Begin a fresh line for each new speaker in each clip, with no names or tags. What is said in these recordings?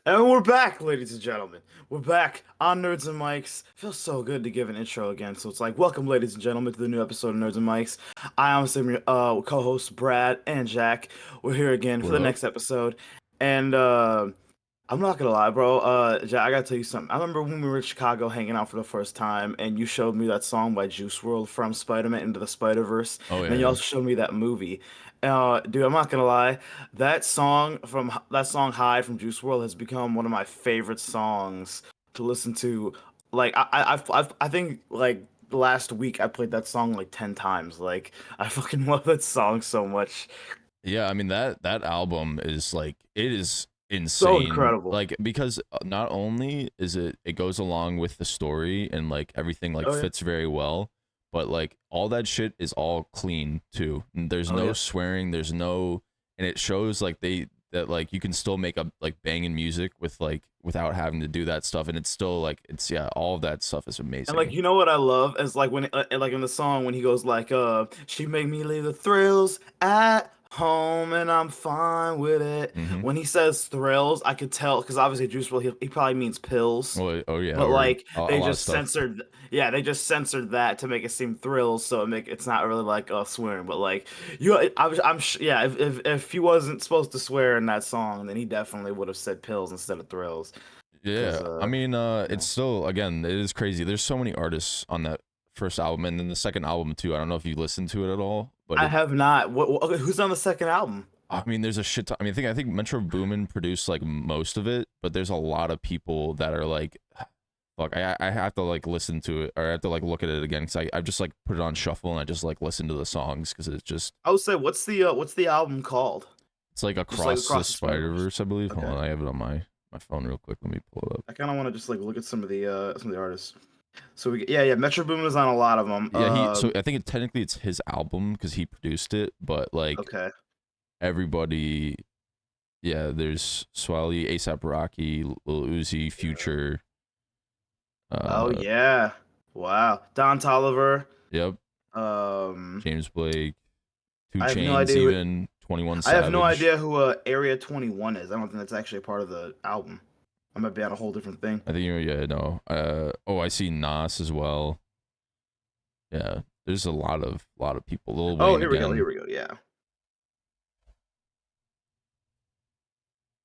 And we're back, ladies and gentlemen. We're back on Nerds and Mics. Feels so good to give an intro again. So it's like, welcome, ladies and gentlemen, to the new episode of Nerds and Mics. I am some co-hosts Brad and Jack. We're here again for
What
the
up?
next episode, and I'm not gonna lie, bro. Jack, I gotta tell you something. I remember when we were in Chicago hanging out for the first time, and you showed me that song by Juice WRLD from Spider-Man Into the Spider-Verse,
Oh
and then you
yeah,
also showed me that movie. Dude, I'm not gonna lie. That song "High" from Juice WRLD has become one of my favorite songs to listen to. Like I think like last week I played that song like 10 times. Like I fucking love that song so much.
yeah. I mean that album is like it is
So
insane.
incredible.
Like because not only is it goes along with the story and like everything like
Oh yeah.
fits very well, but like all that shit is all clean too. And there's
Oh
no
yeah.
swearing. There's no, and it shows like that like you can still make up like banging music with like without having to do that stuff, and it's still like it's yeah. All of that stuff is
And like
amazing.
you know what I love is like when like in the song when he goes like she made me leave the thrills at home and I'm fine with it.
Mm-hmm.
When he says thrills, I could tell because obviously Juice WRLD he probably means pills,
Oh yeah,
but
or
like
a
they
lot of
just
stuff.
censored yeah they just censored that to make it seem thrills so it's not really like swearing but like yeah if he wasn't supposed to swear in that song then he definitely would have said pills instead of thrills because
Yeah, I mean,
yeah.
it's still again, it is crazy. There's so many artists on that first album, and then the second album too. I don't know if you listened to it at all, but
I
it.
have not. Okay, who's on the second album?
I mean, there's a shit ton. I mean, I think Metro Boomin produced like most of it, but there's a lot of people that are like, fuck, I have to like listen to it, or I have to like look at it again because I just like put it on shuffle and I just like listen to the songs because it's just
I would say what's the album called?
it's like
Just like
across the
Across the
Spider
Spider-Verse.
Verse, I believe. Hold
Okay.
on, I have it on my phone real quick. Let me pull it up.
I kind of want to just like look at some of the artists. So yeah, Metro Boomin is on a lot of them.
Yeah, he. So I think technically it's his album because he produced it, but like
Okay.
everybody, yeah, there's Swally, ASAP Rocky, Lil Uzi, Future.
Oh
Uh,
yeah. Wow. Don Toliver.
yep,
Um,
James Blake, Two
I have no
Chains,
idea who
even 21
I have no
Savage.
idea who Area 21 is. I don't think that's actually a part of the album. I might be on a whole different thing.
I think yeah, no. Oh, I see Nas as well. Yeah, there's a lot of people. Lil
Oh,
Wayne
here we go. Here
again.
we go. Yeah.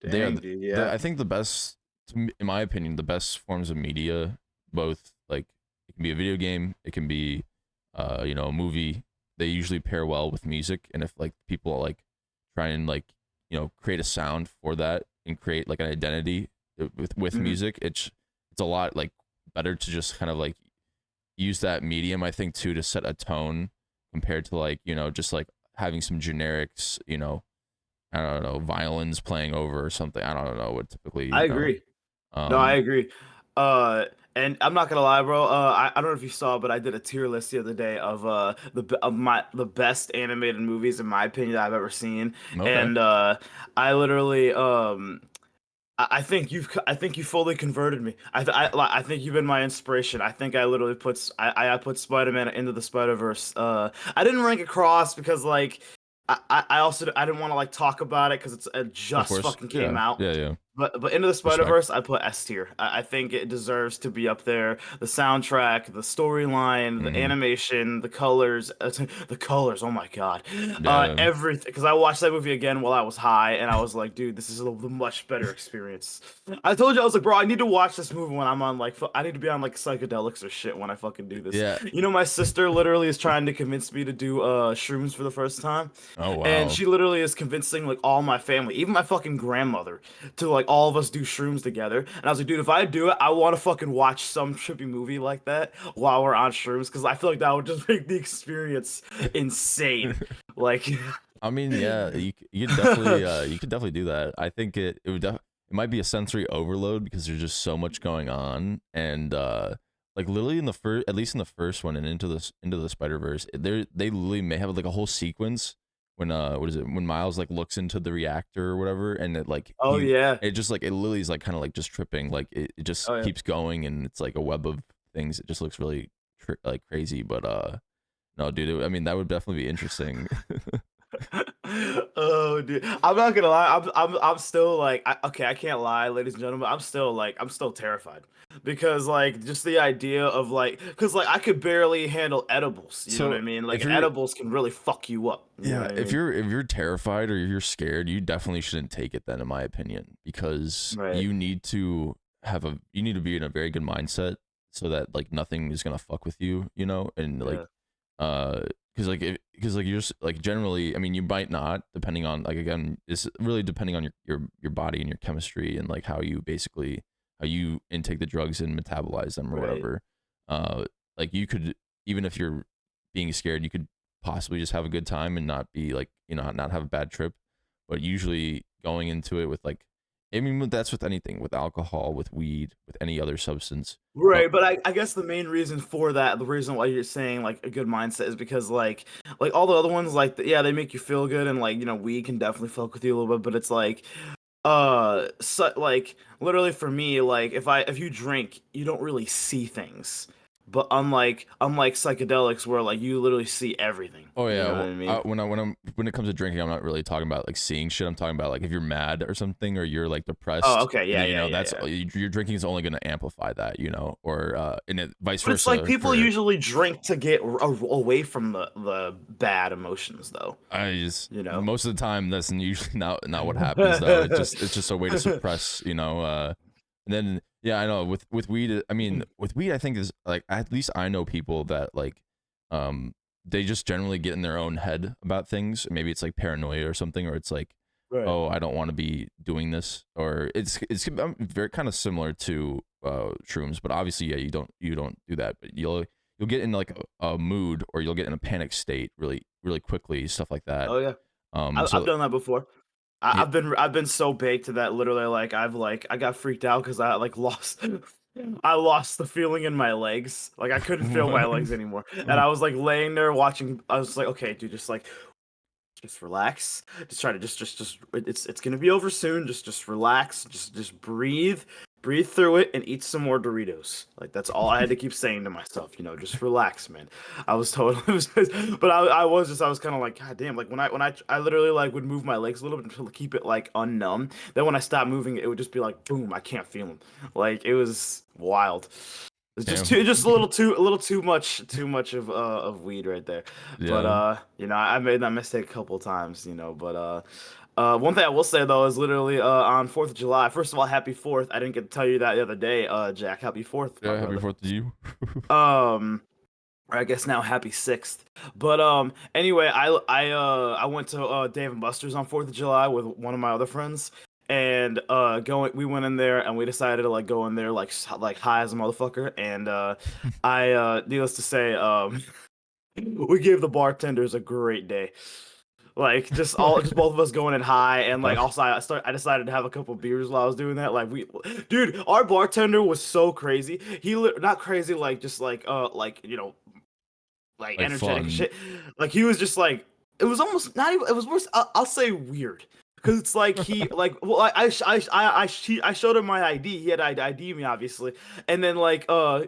They are,
Dang, dude. Yeah.
I think the best, in my opinion, the best forms of media. Both like it can be a video game, it can be, a movie. They usually pair well with music, and if like people like try and like create a sound for that and create like an identity with
Mhm.
music, it's a lot like better to just kind of like use that medium. I think too to set a tone compared to like just like having some generics. I don't know, violins playing over or something. I don't know what typically,
I agree. No, I
um,
agree. And I'm not gonna lie, bro. I don't know if you saw, but I did a tier list the other day of the best animated movies in my opinion that I've ever seen,
okay.
and I literally I think you fully converted me. I think you've been my inspiration. I think I literally I put Spider-Man into the Spider-Verse. I didn't rank Across because like I also I didn't want to like talk about it because it
Of
just
course.
fucking came
Yeah.
out.
Yeah. Yeah.
But Into the
Respect.
Spider-Verse, I put S tier. I think it deserves to be up there. The soundtrack, the storyline, the
Mm-hmm.
animation, the colors, the colors. Oh my God,
Yeah.
everything. Because I watched that movie again while I was high, and I was like, dude, this is a much better experience. I told you I was like, bro, I need to watch this movie when I'm on like, I need to be on like psychedelics or shit when I fucking do this.
Yeah.
You know, my sister literally is trying to convince me to do shrooms for the first time.
Oh
And
wow.
she literally is convincing like all my family, even my fucking grandmother, to like all of us do shrooms together. And I was like, dude, if I do it, I want to fucking watch some trippy movie like that while we're on shrooms because I feel like that would just make the experience insane. Like,
I mean, yeah, you could definitely do that. I think it might be a sensory overload because there's just so much going on, and like literally in the first, at least in the first one and into the Spider Verse, they literally may have like a whole sequence when what is it, when Miles like looks into the reactor or whatever, and it like
oh yeah,
it just like it literally is like kind of like just tripping, like it just
oh yeah.
keeps going, and it's like a web of things. It just looks really like crazy, but no, dude, I mean that would definitely be interesting.
Oh, dude, I'm not gonna lie. I'm still like, okay, I can't lie, ladies and gentlemen. I'm still terrified because like just the idea of like, because like I could barely handle edibles. You know what
So
I mean? Like
if you're
edibles can really fuck you up. You know
yeah,
what I mean?
if you're terrified or you're scared, you definitely shouldn't take it then, in my opinion, because
Right.
you need to be in a very good mindset so that like nothing is gonna fuck with you, you know, and like
Yeah.
uh because like you're like generally, I mean, you might not, depending on like again, it's really depending on your body and your chemistry and like how you basically how you intake the drugs and metabolize them or
Right.
whatever. uh like you could, even if you're being scared, you could possibly just have a good time and not be like, you know, not have a bad trip. But usually going into it with like, I mean, that's with anything, with alcohol, with weed, with any other substance. Go,
Right, but I guess the main reason for that, the reason why you're saying like a good mindset is because like all the other ones, like yeah, they make you feel good and like weed can definitely fuck with you a little bit, but it's like so, like literally for me, like if you drink, you don't really see things, but unlike psychedelics where like you literally see everything.
oh
You
yeah,
know what
well,
I mean?
when it comes to drinking, I'm not really talking about like seeing shit. I'm talking about like if you're mad or something or you're like
Oh,
depressed,
okay,
and
yeah,
then you
yeah,
know
yeah,
that's
yeah.
your drinking is only going to amplify that, you know, or and it vice
But it's like
versa
people
for.
usually drink to get away from the bad emotions, though.
I just
You know.
most of the time that's usually not what happens though. It's just a way to suppress, you know. And then yeah, I know with weed. I mean, with weed, I think is like at least I know people that like, um, they just generally get in their own head about things. Maybe it's like paranoia or something, or it's like,
Right.
oh, I don't want to be doing this, or it's very kind of similar to shrooms, but obviously yeah, you don't do that, but you'll get in like a mood or you'll get in a panic state really quickly, stuff like that.
Oh yeah. I've
So
done that before.
yeah.
I've been so baked that literally like I got freaked out because I like lost I lost the feeling in my legs. Like I couldn't feel my legs anymore. And I was like laying there watching. I was like, okay, dude, just relax. Just try to just it's gonna be over soon. Just relax. Just breathe. Breathe through it and eat some more Doritos. Like that's all I had to keep saying to myself. Just relax, man. I was totally, but I was kind of like, God damn. Like when I literally like would move my legs a little bit to keep it like unnumb. Then when I stopped moving, it would just be like, boom, I can't feel them. Like it was wild. It's just
Damn.
too, a little too much of weed right there. But
Yeah.
I made that mistake a couple times, but one thing I will say though is literally on 4th of July. First of all, happy 4th. I didn't get to tell you that the other day, Jack. Happy 4th, my
Yeah, happy
brother.
4th to you.
Um, or I guess now happy 6th. But anyway, I went to Dave and Buster's on 4th of July with one of my other friends. And we went in there and we decided to like go in there like like high as a motherfucker. And I needless to say, we gave the bartenders a great day. Like just both of us going in high, and like
Uh,
also I decided to have a couple beers while I was doing that. Like dude, our bartender was so crazy. Not crazy like just like like
like
energetic and
fun.
shit. Like he was just like it was almost not even, it was worse. I'll say weird. Cause it's like he like well I showed him my ID. He had ID me obviously, and then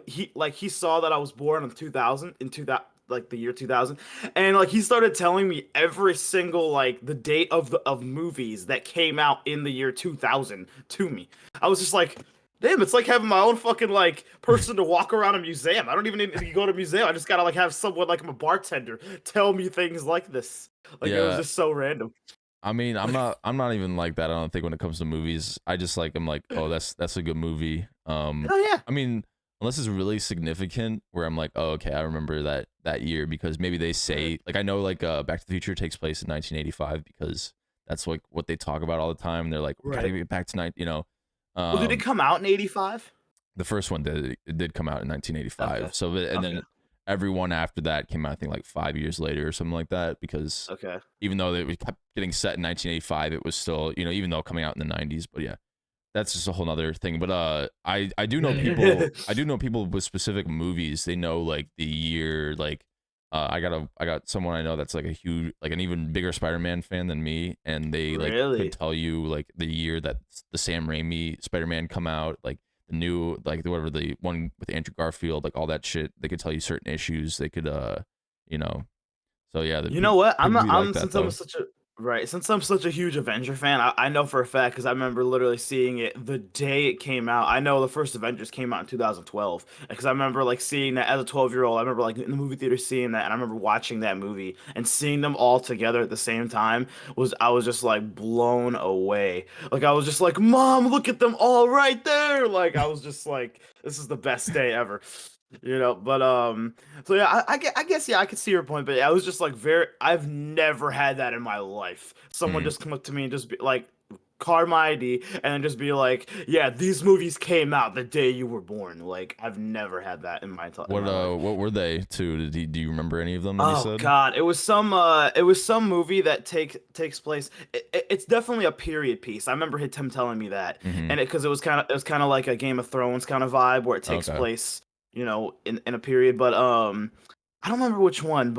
he saw that I was born in 2000 in 2000 like the year 2000, and like he started telling me every single like the date of movies that came out in the year 2000 to me. I was just like, damn, it's like having my own fucking like person to walk around a museum. I don't even need to go to a museum. I just gotta like have someone like I'm a bartender tell me things like this. Like it was
Yeah.
just so random.
I mean, I'm not even like that. I don't think when it comes to movies. I just like I'm like, oh, that's a good movie.
Oh yeah.
I mean, unless it's really significant where I'm like, oh, okay, I remember that year because maybe they
Right.
say like I know like Back to the Future takes place in 1985 because that's like what they talk about all the time. They're like, we gotta
Right.
get back to you know.
Well, did it
Um,
come out in 85?
the first one did come out in
Okay.
1985. So and
Okay.
then everyone after that came out I think like 5 years later or something like that because
Okay.
even though it kept getting set in 1985, it was still, you know, even though coming out in the 90s. But yeah, that's just a whole nother thing. But I do know people with specific movies. They know like the year. Like I got someone I know that's like a huge, like an even bigger Spider-Man fan than me, and they like could
Really?
tell you like the year that the Sam Raimi Spider-Man come out, like the new like whatever the one with Andrew Garfield, like all that shit. They could tell you certain issues. They could you know. So yeah, the
You know what?
people be like
I'm
that
since I'm
though.
such a Right. Since I'm such a huge Avenger fan, I know for a fact because I remember literally seeing it the day it came out. I know the first Avengers came out in 2012 because I remember like seeing that as a 12-year-old. I remember like in the movie theater seeing that, and I remember watching that movie and seeing them all together at the same time was I was just like blown away. Like I was just like, Mom, look at them all right there. Like I was just like, this is the best day ever. But so yeah, I guess yeah, I could see your point, but yeah, I was just like very. I've never had that in my life. Someone
Mm.
just come up to me and just be like, card my ID, and then just be like, yeah, these movies came out the day you were born. Like I've never had that in my life.
What were they too? Do you remember any of them that he
Oh
said?
God, it was some movie that takes place. It's definitely a period piece. I remember him telling me that,
Mm-hmm.
and because it was kind of like a Game of Thrones kind of vibe where it takes
Okay.
place, in a period. But I don't remember which one,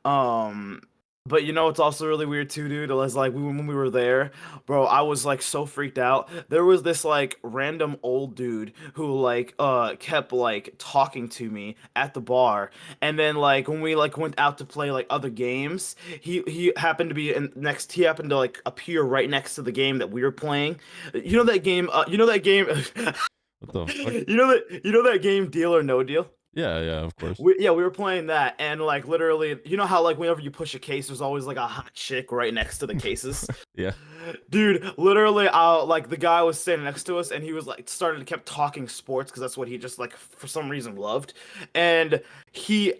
um, but it's also really weird too, dude. It was like when we were there, bro, I was like so freaked out. There was this like random old dude who like kept like talking to me at the bar. And then like when we like went out to play like other games, he happened to be he happened to like appear right next to the game that we were playing. You know that game
What the fuck?
you know that game Deal or No Deal?
Yeah, yeah, of course.
We were playing that, and like literally, you know how like whenever you push a case, there's always like a hot chick right next to the cases.
Yeah.
Dude, literally, like the guy was standing next to us, and he was like started to kept talking sports because that's what he just like for some reason loved, and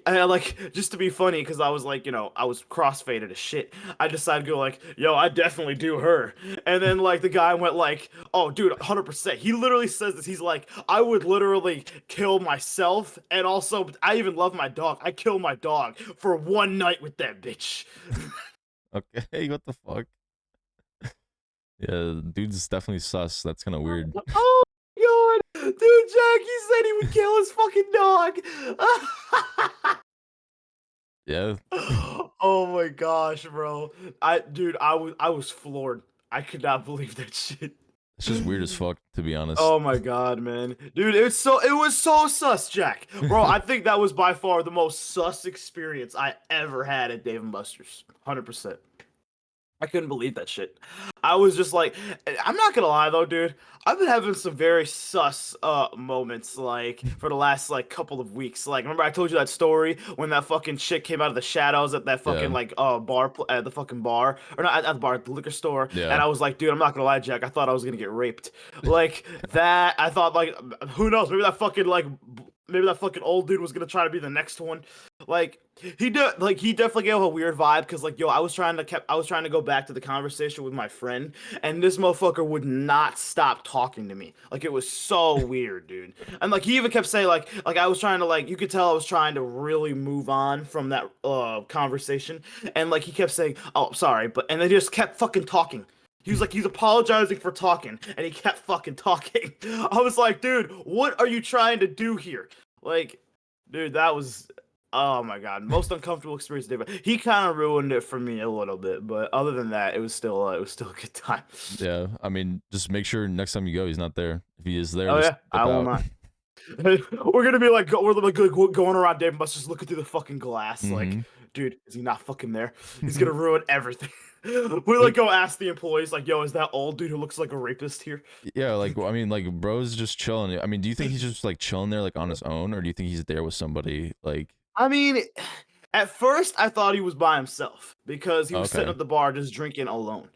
like just to be funny because I was like I was crossfaded as shit. I decided to go like, yo, I definitely do her, and then like the guy went like, oh, dude, 100%. He literally says this. He's like, I would literally kill myself, and also I even love my dog. I kill my dog for one night with that bitch.
Okay. What the fuck? Yeah, dude's definitely sus. That's kind of weird.
Oh my god, dude, Jack, he said he would kill his fucking dog.
Yeah.
Oh my gosh, bro. I was floored. I could not believe that shit.
It's just weird as fuck, to be honest.
Oh my god, man. Dude, it was so sus, Jack. Bro, I think that was by far the most sus experience I ever had at Dave and Buster's. 100%. I couldn't believe that shit. I was just like, I'm not gonna lie though, dude. I've been having some very sus moments like for the last like couple of weeks. Like, remember I told you that story when that fucking chick came out of the shadows at that fucking
Yeah.
like at the fucking bar or not at the bar at the liquor store, and
Yeah.
I was like, dude, I'm not gonna lie, Jack. I thought I was gonna get raped. Like that. I thought like, who knows? Maybe that fucking old dude was gonna try to be the next one. Like he definitely gave a weird vibe because like yo, I was trying to go back to the conversation with my friend, and this motherfucker would not stop talking to me. Like it was so weird, dude. And like he even kept saying like I was trying to like you could tell I was trying to really move on from that conversation, and like he kept saying, "Oh, sorry," but and they just kept fucking talking. He was like, he's apologizing for talking, and he kept fucking talking. I was like, dude, what are you trying to do here? Like, dude, that was, oh my god, most uncomfortable experience ever. He kind of ruined it for me a little bit, but other than that, it was still a good time.
Yeah. I mean, just make sure next time you go, he's not there. If he is there,
Oh
just
yeah, I
dip
will
out.
not. We're gonna be like, we're like going around Dave and Buster's looking through the fucking glass, like,
Mm-hmm.
dude, is he not fucking there? He's gonna ruin everything. We like go ask the employees, like, yo, is that old dude who looks like a rapist here?
Yeah, like I mean, like bro's just chilling. I mean, do you think he's just like chilling there, like on his own, or do you think he's there with somebody? Like,
I mean, at first I thought he was by himself because he was sitting
okay,
at the bar just drinking alone.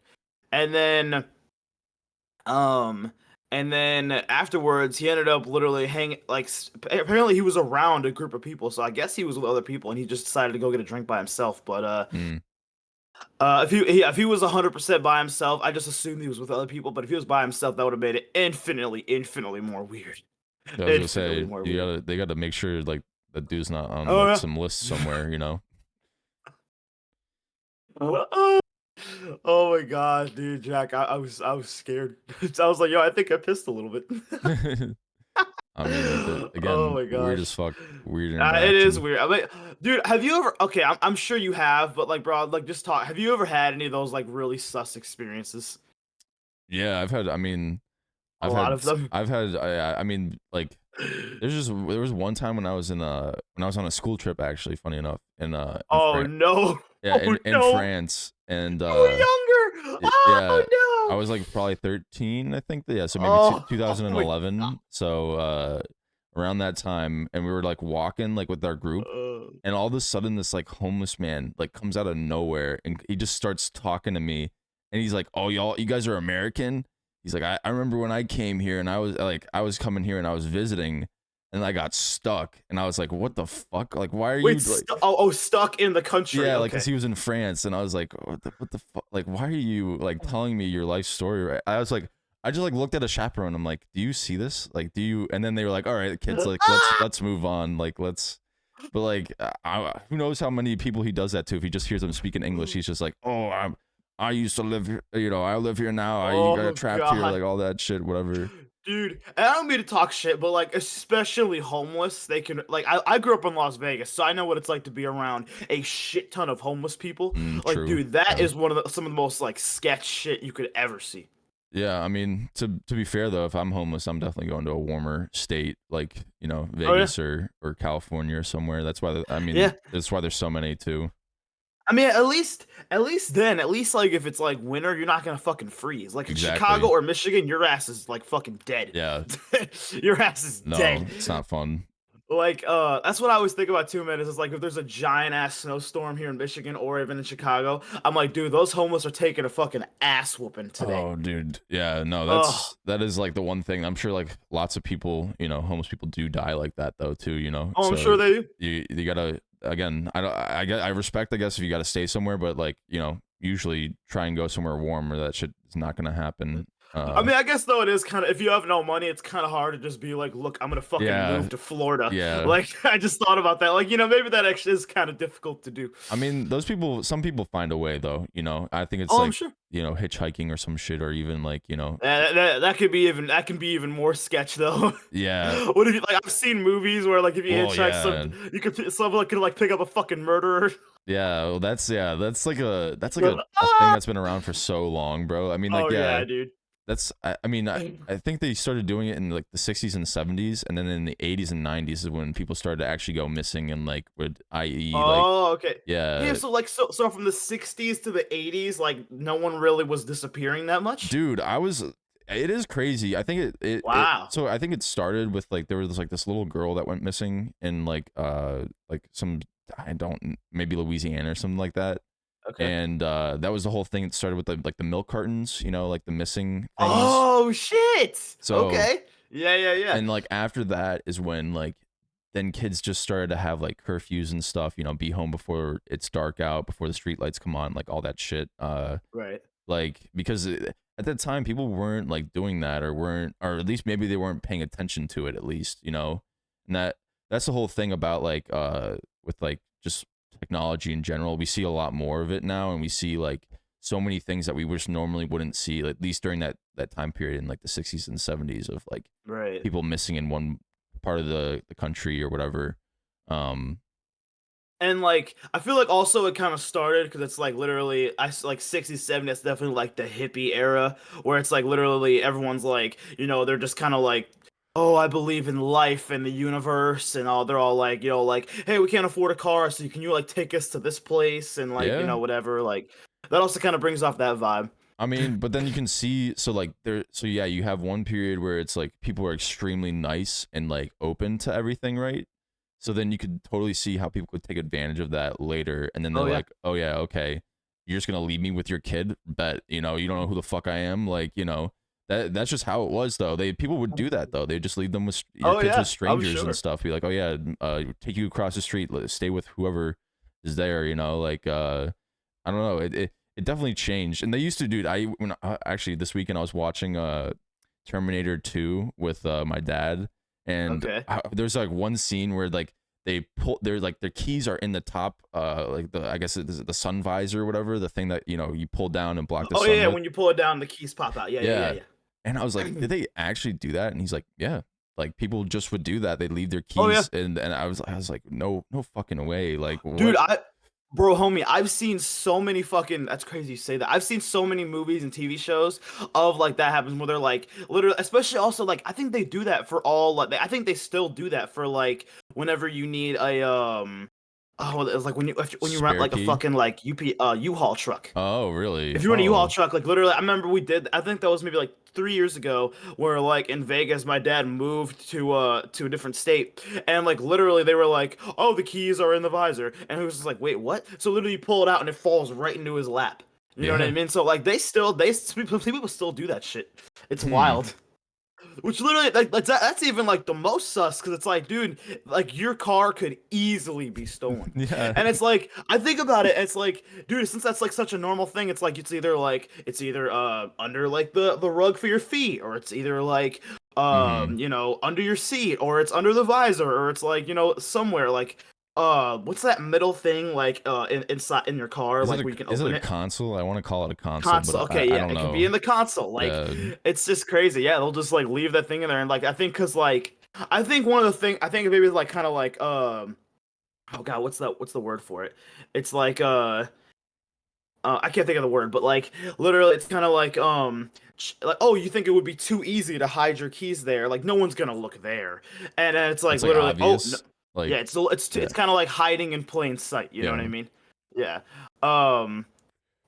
And then um and then afterwards he ended up literally hanging like apparently he was around a group of people, so I guess he was with other people and he just decided to go get a drink by himself. But
mm,
if he was 100% by himself, I just assumed he was with other people, but if he was by himself that would have made it infinitely more weird.
I was gonna
Infinitely
say
more
you
weird.
gotta they gotta make sure like that dude's not on
Oh
like
yeah.
some list somewhere, you know.
Oh my gosh, dude, Jack, I was scared. I was like, yo, I think I pissed a little bit.
I mean,
Oh
again,
my
weird
gosh.
as fuck, weird
It is
interaction.
weird. I mean, dude, have you ever? Okay, I'm sure you have, but like, bro, like, just talk. Have you ever had any of those like really sus experiences?
Yeah, I've had. I mean,
A lot of them.
I've had. I mean, like, there was one time when I was on a school trip actually. Funny enough, in
Oh
France.
no.
yeah,
Oh
in
no.
France, and
Oh, younger.
yeah, I
Oh
was like probably 13, I think. Yeah, so
no.
maybe
Oh my
2011. So around that time, and we were like walking like with our group,
god.
and all of a sudden this like homeless man like comes out of nowhere, and he just starts talking to me, and he's like, "Oh, y'all, you guys are American?" He's like, I remember when I came here, and I was coming here and I was visiting, and I got stuck, and I was like, what the fuck? Like, why are you
Wait,
like,
stuck in the country.
yeah, like, cause
Okay.
he was in France, and I was like, what the fuck? Like, why are you like telling me your life story? Right? I was like, I just like looked at a chaperone. I'm like, do you see this? Like, do you? And then they were like, all right, kids, like, let's move on. Like, let's. But like, who knows how many people he does that to? If he just hears them speaking English, he's just like, oh, I used to live here. You know, I live here now. I got
Oh
trapped here.
god.
Like all that shit, whatever.
Dude, and I don't mean to talk shit, but like, especially homeless, they can like. I grew up in Las Vegas, so I know what it's like to be around a shit ton of homeless people. Like,
True.
dude, that
Yeah.
is one of some of the most like sketch shit you could ever see.
Yeah, I mean, to be fair though, if I'm homeless, I'm definitely going to a warmer state, like you know,
Oh yeah,
Vegas or California or somewhere. That's why I mean,
yeah.
that's why there's so many too.
I mean, at least like if it's like winter, you're not gonna fucking freeze. Like in Chicago
Exactly.
or Michigan, your ass is like fucking dead.
Yeah.
Your ass is
No,
dead.
it's not fun.
Like, that's what I always think about too, man. Is like if there's a giant ass snowstorm here in Michigan or even in Chicago, I'm like, dude, those homeless are taking a fucking ass whooping today.
Oh, dude. Yeah, no,
Ugh.
that is like the one thing. I'm sure like lots of people, you know, homeless people do die like that though too, you know.
Oh, I'm
So
sure they do.
you gotta again, I don't I respect I guess if you gotta stay somewhere, but like, you know, usually try and go somewhere warm or that shit is not gonna happen.
I mean, I guess though it is kind of if you have no money, it's kind of hard to just be like, look, I'm gonna fucking
Yeah,
move to Florida.
yeah.
Like, I just thought about that. Like, maybe that actually is kind of difficult to do.
I mean, those people, some people find a way though, you know. I think it's
Oh, I'm
like,
sure.
you know, hitchhiking or some shit or even like, you know,
That could be even that can be even more sketch though.
yeah.
What if you like? I've seen movies where like if you
Well,
hitchhike,
yeah.
you could someone could like pick up a fucking murderer.
Yeah, well, that's like a thing
Ah!
that's been around for so long, bro. I mean, like,
Oh
yeah,
yeah, dude.
that's I mean, I think they started doing it in like the 60s and 70s, and then in the 80s and 90s is when people started to actually go missing and like would, i.e., like,
Oh, okay. Yeah,
yeah,
so like so from the 60s to the 80s, like no one really was disappearing that much.
dude, it is crazy. I think
Wow.
so I think it started with like there was like this little girl that went missing in like some, I don't, maybe Louisiana or something like that.
Okay.
And that was the whole thing. It started with the like the milk cartons, you know, like the missing things.
Oh shit.
So,
Okay. Yeah, yeah, yeah.
and like after that is when like then kids just started to have like curfews and stuff, you know, be home before it's dark out, before the street lights come on, like all that shit.
Right.
Like because at that time people weren't like doing that or weren't, or at least maybe they weren't paying attention to it at least, you know. And that's the whole thing about like with like just technology in general. We see a lot more of it now, and we see like so many things that we just normally wouldn't see, like, at least during that time period in like the 60s and 70s of like
Right.
people missing in one part of the country or whatever. um
And like I feel like also it kind of started because it's like literally like 60s 70s, that's definitely like the hippie era where it's like literally everyone's like they're just kind of like, oh, I believe in life and the universe and all, they're all like like, hey, we can't afford a car, so can you like take us to this place and like
yeah,
whatever, like that also kind of brings off that vibe.
I mean, but then you can see, so like there, so yeah, you have one period where it's like people are extremely nice and like open to everything, right? So then you could totally see how people could take advantage of that later, and then they're
Oh yeah.
like, oh yeah, okay, you're just gonna leave me with your kid, bet, you know, you don't know who the fuck I am, like, you know, that's just how it was though. People would do that though. They just leave them with your
Oh
kids with
yeah, I'm
strangers and
sure.
stuff. Be like, oh yeah, take you across the street, stay with whoever is there, you know, like I don't know. It definitely changed. And they used to do it. Actually this weekend I was watching Terminator 2 with my dad, and
Okay.
there's like one scene where like they pull, they're like their keys are in the top, like the, I guess it's the sun visor or whatever, the thing that, you know, you pull down and block the
Oh yeah,
sun
yeah,
with.
when you pull it down the keys pop out. Yeah, yeah, yeah,
Yeah.
yeah.
And I was like, did they actually do that? And he's like, yeah. Like people just would do that. They'd leave their
Oh yeah.
keys, and I was like, no, no fucking way. Like
Dude,
what?
bro, homie, I've seen so many fucking. That's crazy you say that. I've seen so many movies and TV shows of like that happens where they're like literally, especially also like I think they do that for all like I think they still do that for like whenever you need a Oh, it was like when you rent
Spare
like a
key.
fucking like U-Haul truck.
Oh, really?
If you rent a U-Haul
Oh,
truck, like literally, I remember we did. I think that was maybe like 3 years ago, where like in Vegas, my dad moved to a different state, and like literally they were like, "Oh, the keys are in the visor," and he was just like, "Wait, what?" So literally, you pull it out and it falls right into his lap. You know what I
yeah.
mean? So like people still do that shit. It's
Hmm.
wild. Which literally, like that's even like the most sus, because it's like, dude, like your car could easily be stolen,
Yeah.
and it's like I think about it, and it's like, dude, since that's like such a normal thing, it's like it's either under like the rug for your feet, or it's either like
Hmm.
under your seat, or it's under the visor, or it's like somewhere like what's that middle thing like inside in your car like where you can
Is it
open
a
it.
console? I want to call it a console,
Console.
but
Okay,
I
yeah,
don't
it can be in
know.
the console. Like,
Yeah.
it's just crazy. Yeah, they'll just like leave that thing in there, and like I think because like I think one of the thing I think maybe like kind of like oh god, what's the word for it? It's like I can't think of the word, but like literally, it's kind of like like oh, you think it would be too easy to hide your keys there? Like no one's gonna look there, and then it's like
It's like
literally oh no,
obvious.
yeah,
Like,
it's
yeah.
kind of like hiding in plain sight. You know what
Yeah.
I mean? Yeah. Um.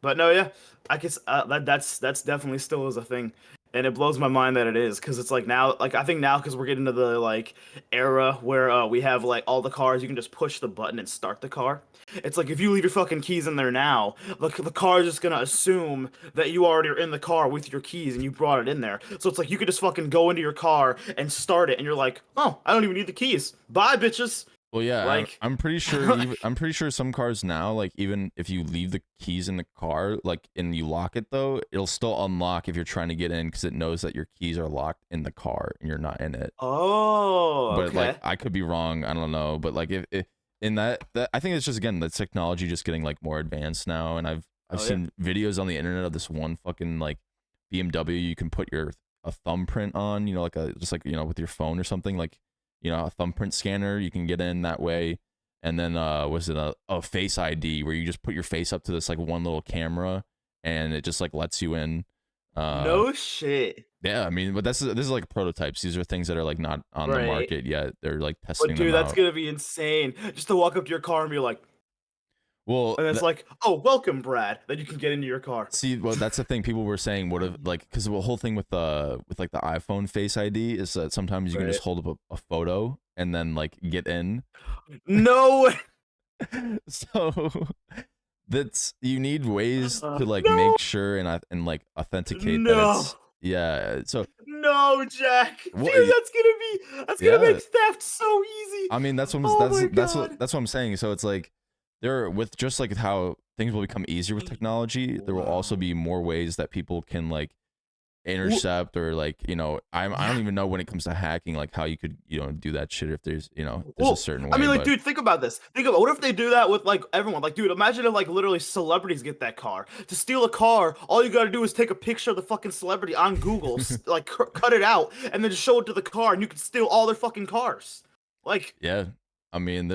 But no, yeah, I guess that's definitely still is a thing, and it blows my mind that it is because it's like now, like I think now because we're getting to the like era where we have like all the cars you can just push the button and start the car. It's like if you leave your fucking keys in there now, the car is just gonna assume that you already are in the car with your keys and you brought it in there. So it's like you could just fucking go into your car and start it, and you're like, oh, I don't even need the keys. Bye, bitches.
Well, yeah,
Like,
I'm pretty sure I'm pretty sure some cars now, like even if you leave the keys in the car, like and you lock it though, it'll still unlock if you're trying to get in because it knows that your keys are locked in the car and you're not in it.
oh,
But like
okay,
I could be wrong, I don't know. But like if in that I think it's just again the technology just getting like more advanced now, and I've
oh yeah,
seen videos on the internet of this one fucking like BMW you can put your a thumbprint on, like a just like with your phone or something like a thumbprint scanner you can get in that way, and then was it a face ID where you just put your face up to this like one little camera and it just like lets you in. Uh,
no shit.
yeah, I mean, but this is like prototypes. These are things that are like not on the
Right.
market yet. They're like
But
testing them
dude, that's
out.
gonna be insane. Just to walk up to your car and be like,
Well,
and it's like, oh, welcome, Brad. Then you can get into your car.
see, well, that's the thing. People were saying would have like because the whole thing with like the iPhone Face ID is that sometimes you can
Right.
just hold up a photo and then like get in.
No.
So that's you need ways to like
No.
make sure and like authenticate that
No.
it's yeah. So
No, Jack. Dude,
well,
that's gonna
yeah.
make theft so easy.
I mean,
Oh my god.
that's what I'm saying. So it's like there with just like how things will become easier with technology, there will also
Wow.
be more ways that people can like
Well,
intercept or like I
yeah.
don't even know when it comes to hacking like how you could do that shit if there's there's a
Well,
certain
I
way,
mean, like,
but
dude, think about this. Think about what if they do that with like everyone? Like, dude, imagine if like literally celebrities get that car. To steal a car, all you gotta do is take a picture of the fucking celebrity on Google, like cut it out, and then just show it to the car, and you can steal all their fucking cars. Like,
yeah, I mean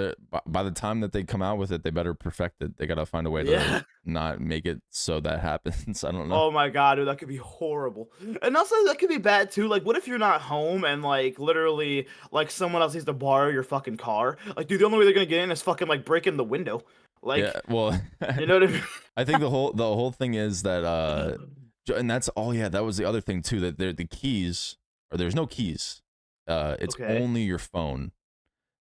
by the time that they come out with it, they better perfect it. They gotta find a way to
yeah.
not make it so that happens. I don't know.
Oh my god, dude, that could be horrible. And also that could be bad too. Like, what if you're not home and like literally like someone else needs to borrow your fucking car? Like, dude, the only way they're gonna get in is fucking like breaking the window.
Yeah,
Like,
well,
you know what I
I think the whole thing is that
mean?
and that's oh yeah, that was the other thing too that the keys or there's no keys. It's
Okay.
only your phone.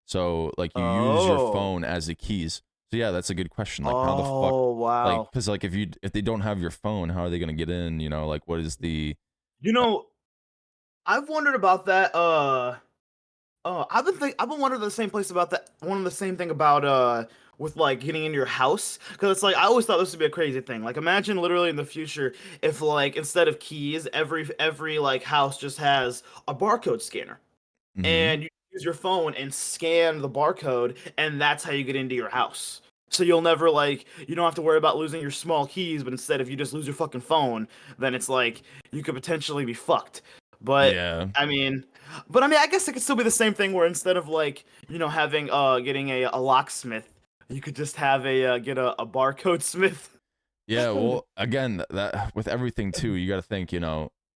So like you use your
Oh.
phone as the keys. So yeah, that's a good question. Like how the fuck
Oh,
like
wow.
cuz like if they don't have your phone, how are they going to get in, like what is the
You know, I've wondered about that. I've been wondering the same place about that. One of the same thing about with like getting into your house because it's like I always thought this would be a crazy thing. Like imagine literally in the future if like instead of keys, every like house just has a barcode scanner
Mhm.
and you use your phone and scan the barcode and that's how you get into your house. So you'll never like you don't have to worry about losing your small keys, but instead if you just lose your fucking phone, then it's like you could potentially be fucked. But
Yeah.
I mean, I guess it could still be the same thing where instead of like having getting a locksmith, you could just have get a barcode smith.
Yeah, well, again, that with everything too, you got to think,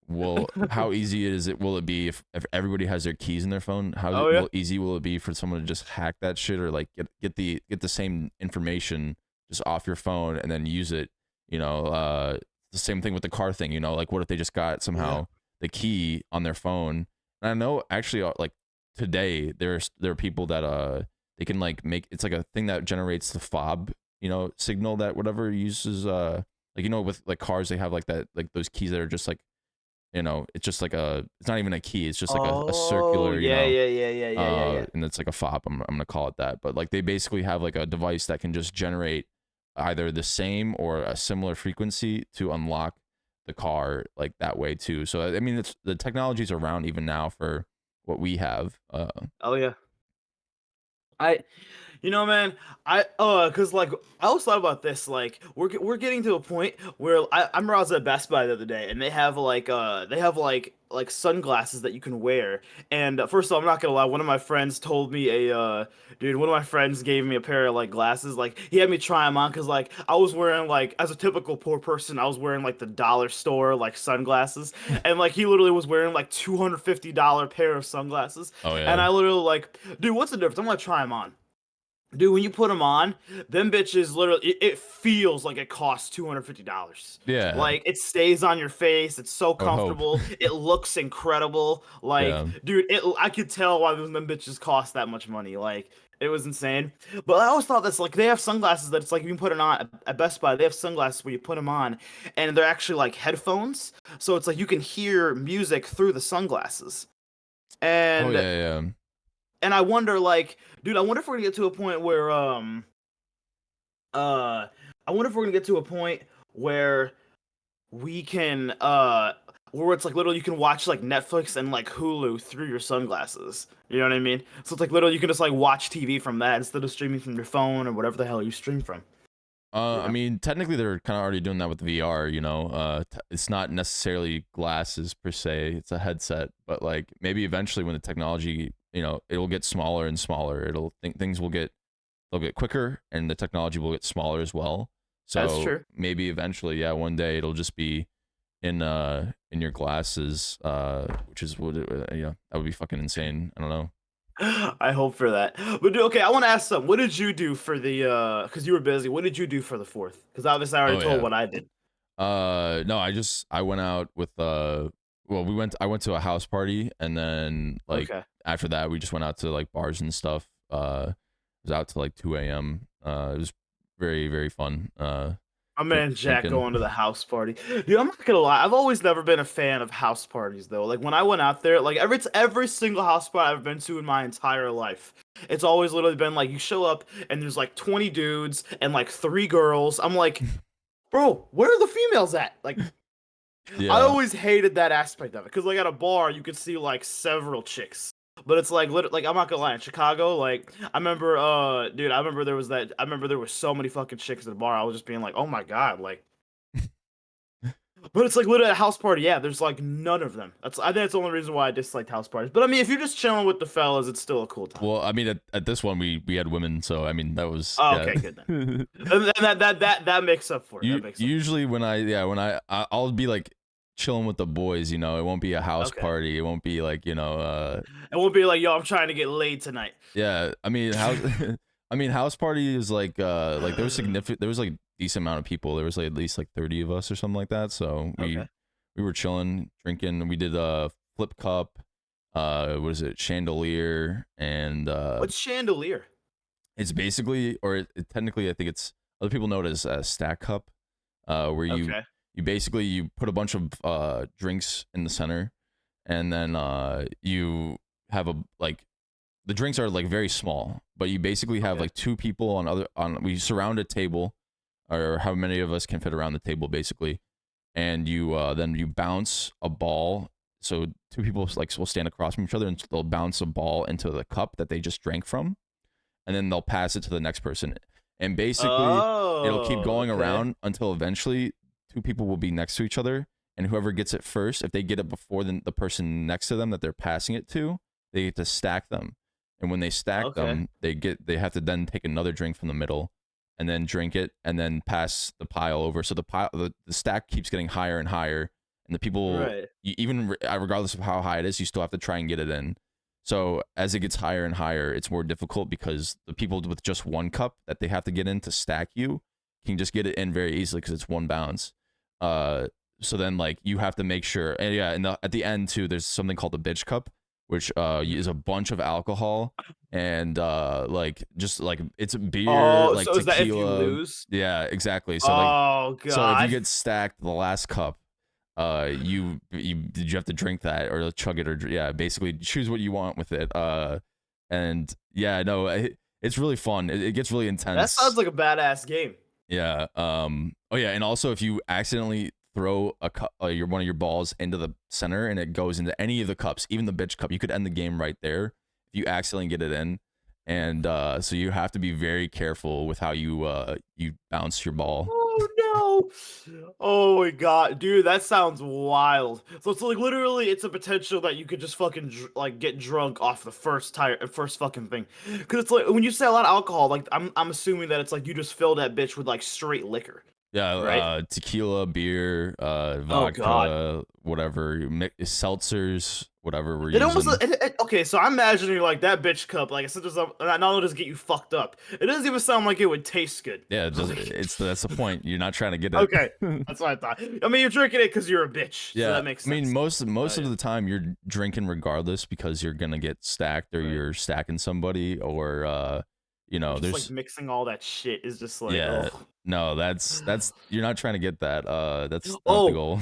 Well, how easy is it? Will it be if everybody has their keys in their phone?
Oh yeah.
Easy will it be for someone to just hack that shit or like get the same information just off your phone and then use it? You know, the same thing with the car thing. You know, like what if they just got
Yeah.
somehow the key on their phone? And I know actually, like today, there are people that they can like make it's like a thing that generates the fob, you know, signal that whatever uses like you know with like cars they have like that like those keys that are just like, you know, it's just like it's not even a key, it's just like a
Oh
circular, you
yeah,
know,
yeah, yeah, yeah, yeah, yeah, yeah.
and it's like a fob. I'm gonna call it that, but like they basically have like a device that can just generate either the same or a similar frequency to unlock the car like that way too. So I mean, it's the technology's around even now for what we have.
Oh yeah. I You know, man, cause like I always thought about this. Like we're getting to a point where I remember I was at Best Buy the other day, and they have like sunglasses that you can wear. And first of all, I'm not gonna lie, one of my friends told me one of my friends gave me a pair of like glasses. Like he had me try them on, cause like I was wearing like as a typical poor person, I was wearing like the dollar store like sunglasses, and like he literally was wearing like $250 pair of sunglasses,
Oh
and
yeah,
I literally like, dude, what's the difference? I'm gonna try them on. Dude, when you put them on, them bitches literally, it feels like it costs $250.
yeah,
Like, it stays on your face. It's so
I would hope.
comfortable. It looks incredible. Like,
Yeah.
dude, I could tell why them bitches cost that much money. Like, it was insane. But I always thought that's like, they have sunglasses that it's like you can put it on at Best Buy. They have sunglasses where you put them on, and they're actually like headphones. So it's like you can hear music through the sunglasses.
Oh
And
yeah, yeah.
and I wonder, like, dude, I wonder if we're gonna get to a point where uh I wonder if we're gonna get to a point where we can where it's like literally you can watch like Netflix and like Hulu through your sunglasses. You know what I mean? So it's like literally you can just like watch TV from that instead of streaming from your phone or whatever the hell you stream from. You
I
know?
mean, technically they're kind of already doing that with VR, you know. It's not necessarily glasses per se, it's a headset, but like maybe eventually when the technology, you know, it'll get smaller and smaller. Things will get they'll get quicker and the technology will get smaller as well.
That's
So
true.
maybe eventually, yeah, one day it'll just be in your glasses, which is yeah, that would be fucking insane. I don't know.
I hope for that. But dude, okay, I want to ask something. What did you do for the because you were busy. What did you do for the fourth? Because obviously I already
Oh
told
yeah.
what I did.
No, I went out with well, I went to a house party and then like
Okay.
after that we just went out to like bars and stuff. It was out to like 2 a.m. It was very, very fun.
My man Jack
Drinking.
going to the house party. Dude, I'm not gonna lie. I've always never been a fan of house parties though. Like when I went out there, like every single house party I've been to in my entire life, it's always literally been like you show up and there's like 20 dudes and like three girls. I'm like, bro, where are the females at? Like I
Yeah.
always hated that aspect of it because like at a bar you could see like several chicks. But it's like like I'm not gonna lie, in Chicago, like I remember dude, I remember there was so many fucking chicks at the bar. I was just being like, "Oh my God," like but it's like literally at a house party, yeah, there's like none of them. I think that's the only reason why I disliked house parties. But I mean, if you're just chilling with the fellas, it's still a cool time.
Well, I mean, at this one we had women, so I mean that was
Oh,
yeah.
okay, good then. And that makes up for it. That
You
makes up
usually when I'll be like chilling with the boys, you know, it won't be a
for it.
house
Okay.
party. It won't be like, you know,
It won't be like, yo, I'm trying to get laid tonight.
yeah, I mean house I mean house party is like there was significant there was like decent amount of people. There was like at least like 30 of us or something like that. So
Okay.
we were chilling, drinking. We did a flip cup, what is it, chandelier, and
What's chandelier?
it's basically or technically I think it's other people know it as a stack cup, where
Okay.
you basically you put a bunch of drinks in the center, and then you have a like the drinks are like very small, but you basically have
Okay.
like two people on we surround a table, or how many of us can fit around the table basically, and you then you bounce a ball. So two people like will stand across from each other and they'll bounce a ball into the cup that they just drank from, and then they'll pass it to the next person. And basically, it'll keep
Oh,
going
okay.
around until eventually two people will be next to each other, and whoever gets it first, if they get it before the person next to them that they're passing it to, they get to stack them. And when they stack
Okay.
them, they have to then take another drink from the middle, and then drink it, and then pass the pile over. So the stack keeps getting higher and higher, and the people,
Right.
even regardless of how high it is, you still have to try and get it in. So as it gets higher and higher, it's more difficult because the people with just one cup that they have to get in to stack you can just get it in very easily because it's one bounce. Uh, so then like you have to make sure, and yeah, and at the end too, there's something called the bitch cup, which is a bunch of alcohol and like just like it's beer,
Oh,
like
so is that if you
tequila.
lose?
Yeah, exactly.
Oh
So if you
God.
get stacked the last cup, you have to drink that or chug it or yeah, basically choose what you want with it. And yeah, no, it's really fun. It gets really
That sounds
intense.
like a badass game.
Yeah. Oh yeah, and also if you accidentally throw a cup, your one of your balls into the center and it goes into any of the cups, even the bitch cup, you could end the game right there if you accidentally get it in. And so you have to be very careful with how you bounce your ball.
Oh no! Oh my god, dude, that sounds wild. So it's like literally, it's a potential that you could just fucking like get drunk off the first fucking thing. Because it's like when you say a lot of alcohol, like I'm assuming that it's like you just fill that bitch with like straight liquor,
Yeah,
right?
tequila, beer,
Oh god.
vodka, whatever, seltzers, whatever we're
It almost
using.
okay. So I'm imagining like that bitch cup. Like I said, not only does it get you fucked up, it doesn't even sound like it would taste good.
Yeah, it does,
Like,
that's the point. You're not trying to get it.
okay, that's what I thought. I mean, you're drinking it because you're a bitch, so
Yeah,
that makes
I mean
sense.
most
Yeah.
of the time you're drinking regardless because you're gonna get stacked or
Right.
you're stacking somebody or
Just like
there's
mixing all that shit is just like,
yeah,
oh.
no, that's you're not trying to get that. That's not the
Oh,
goal.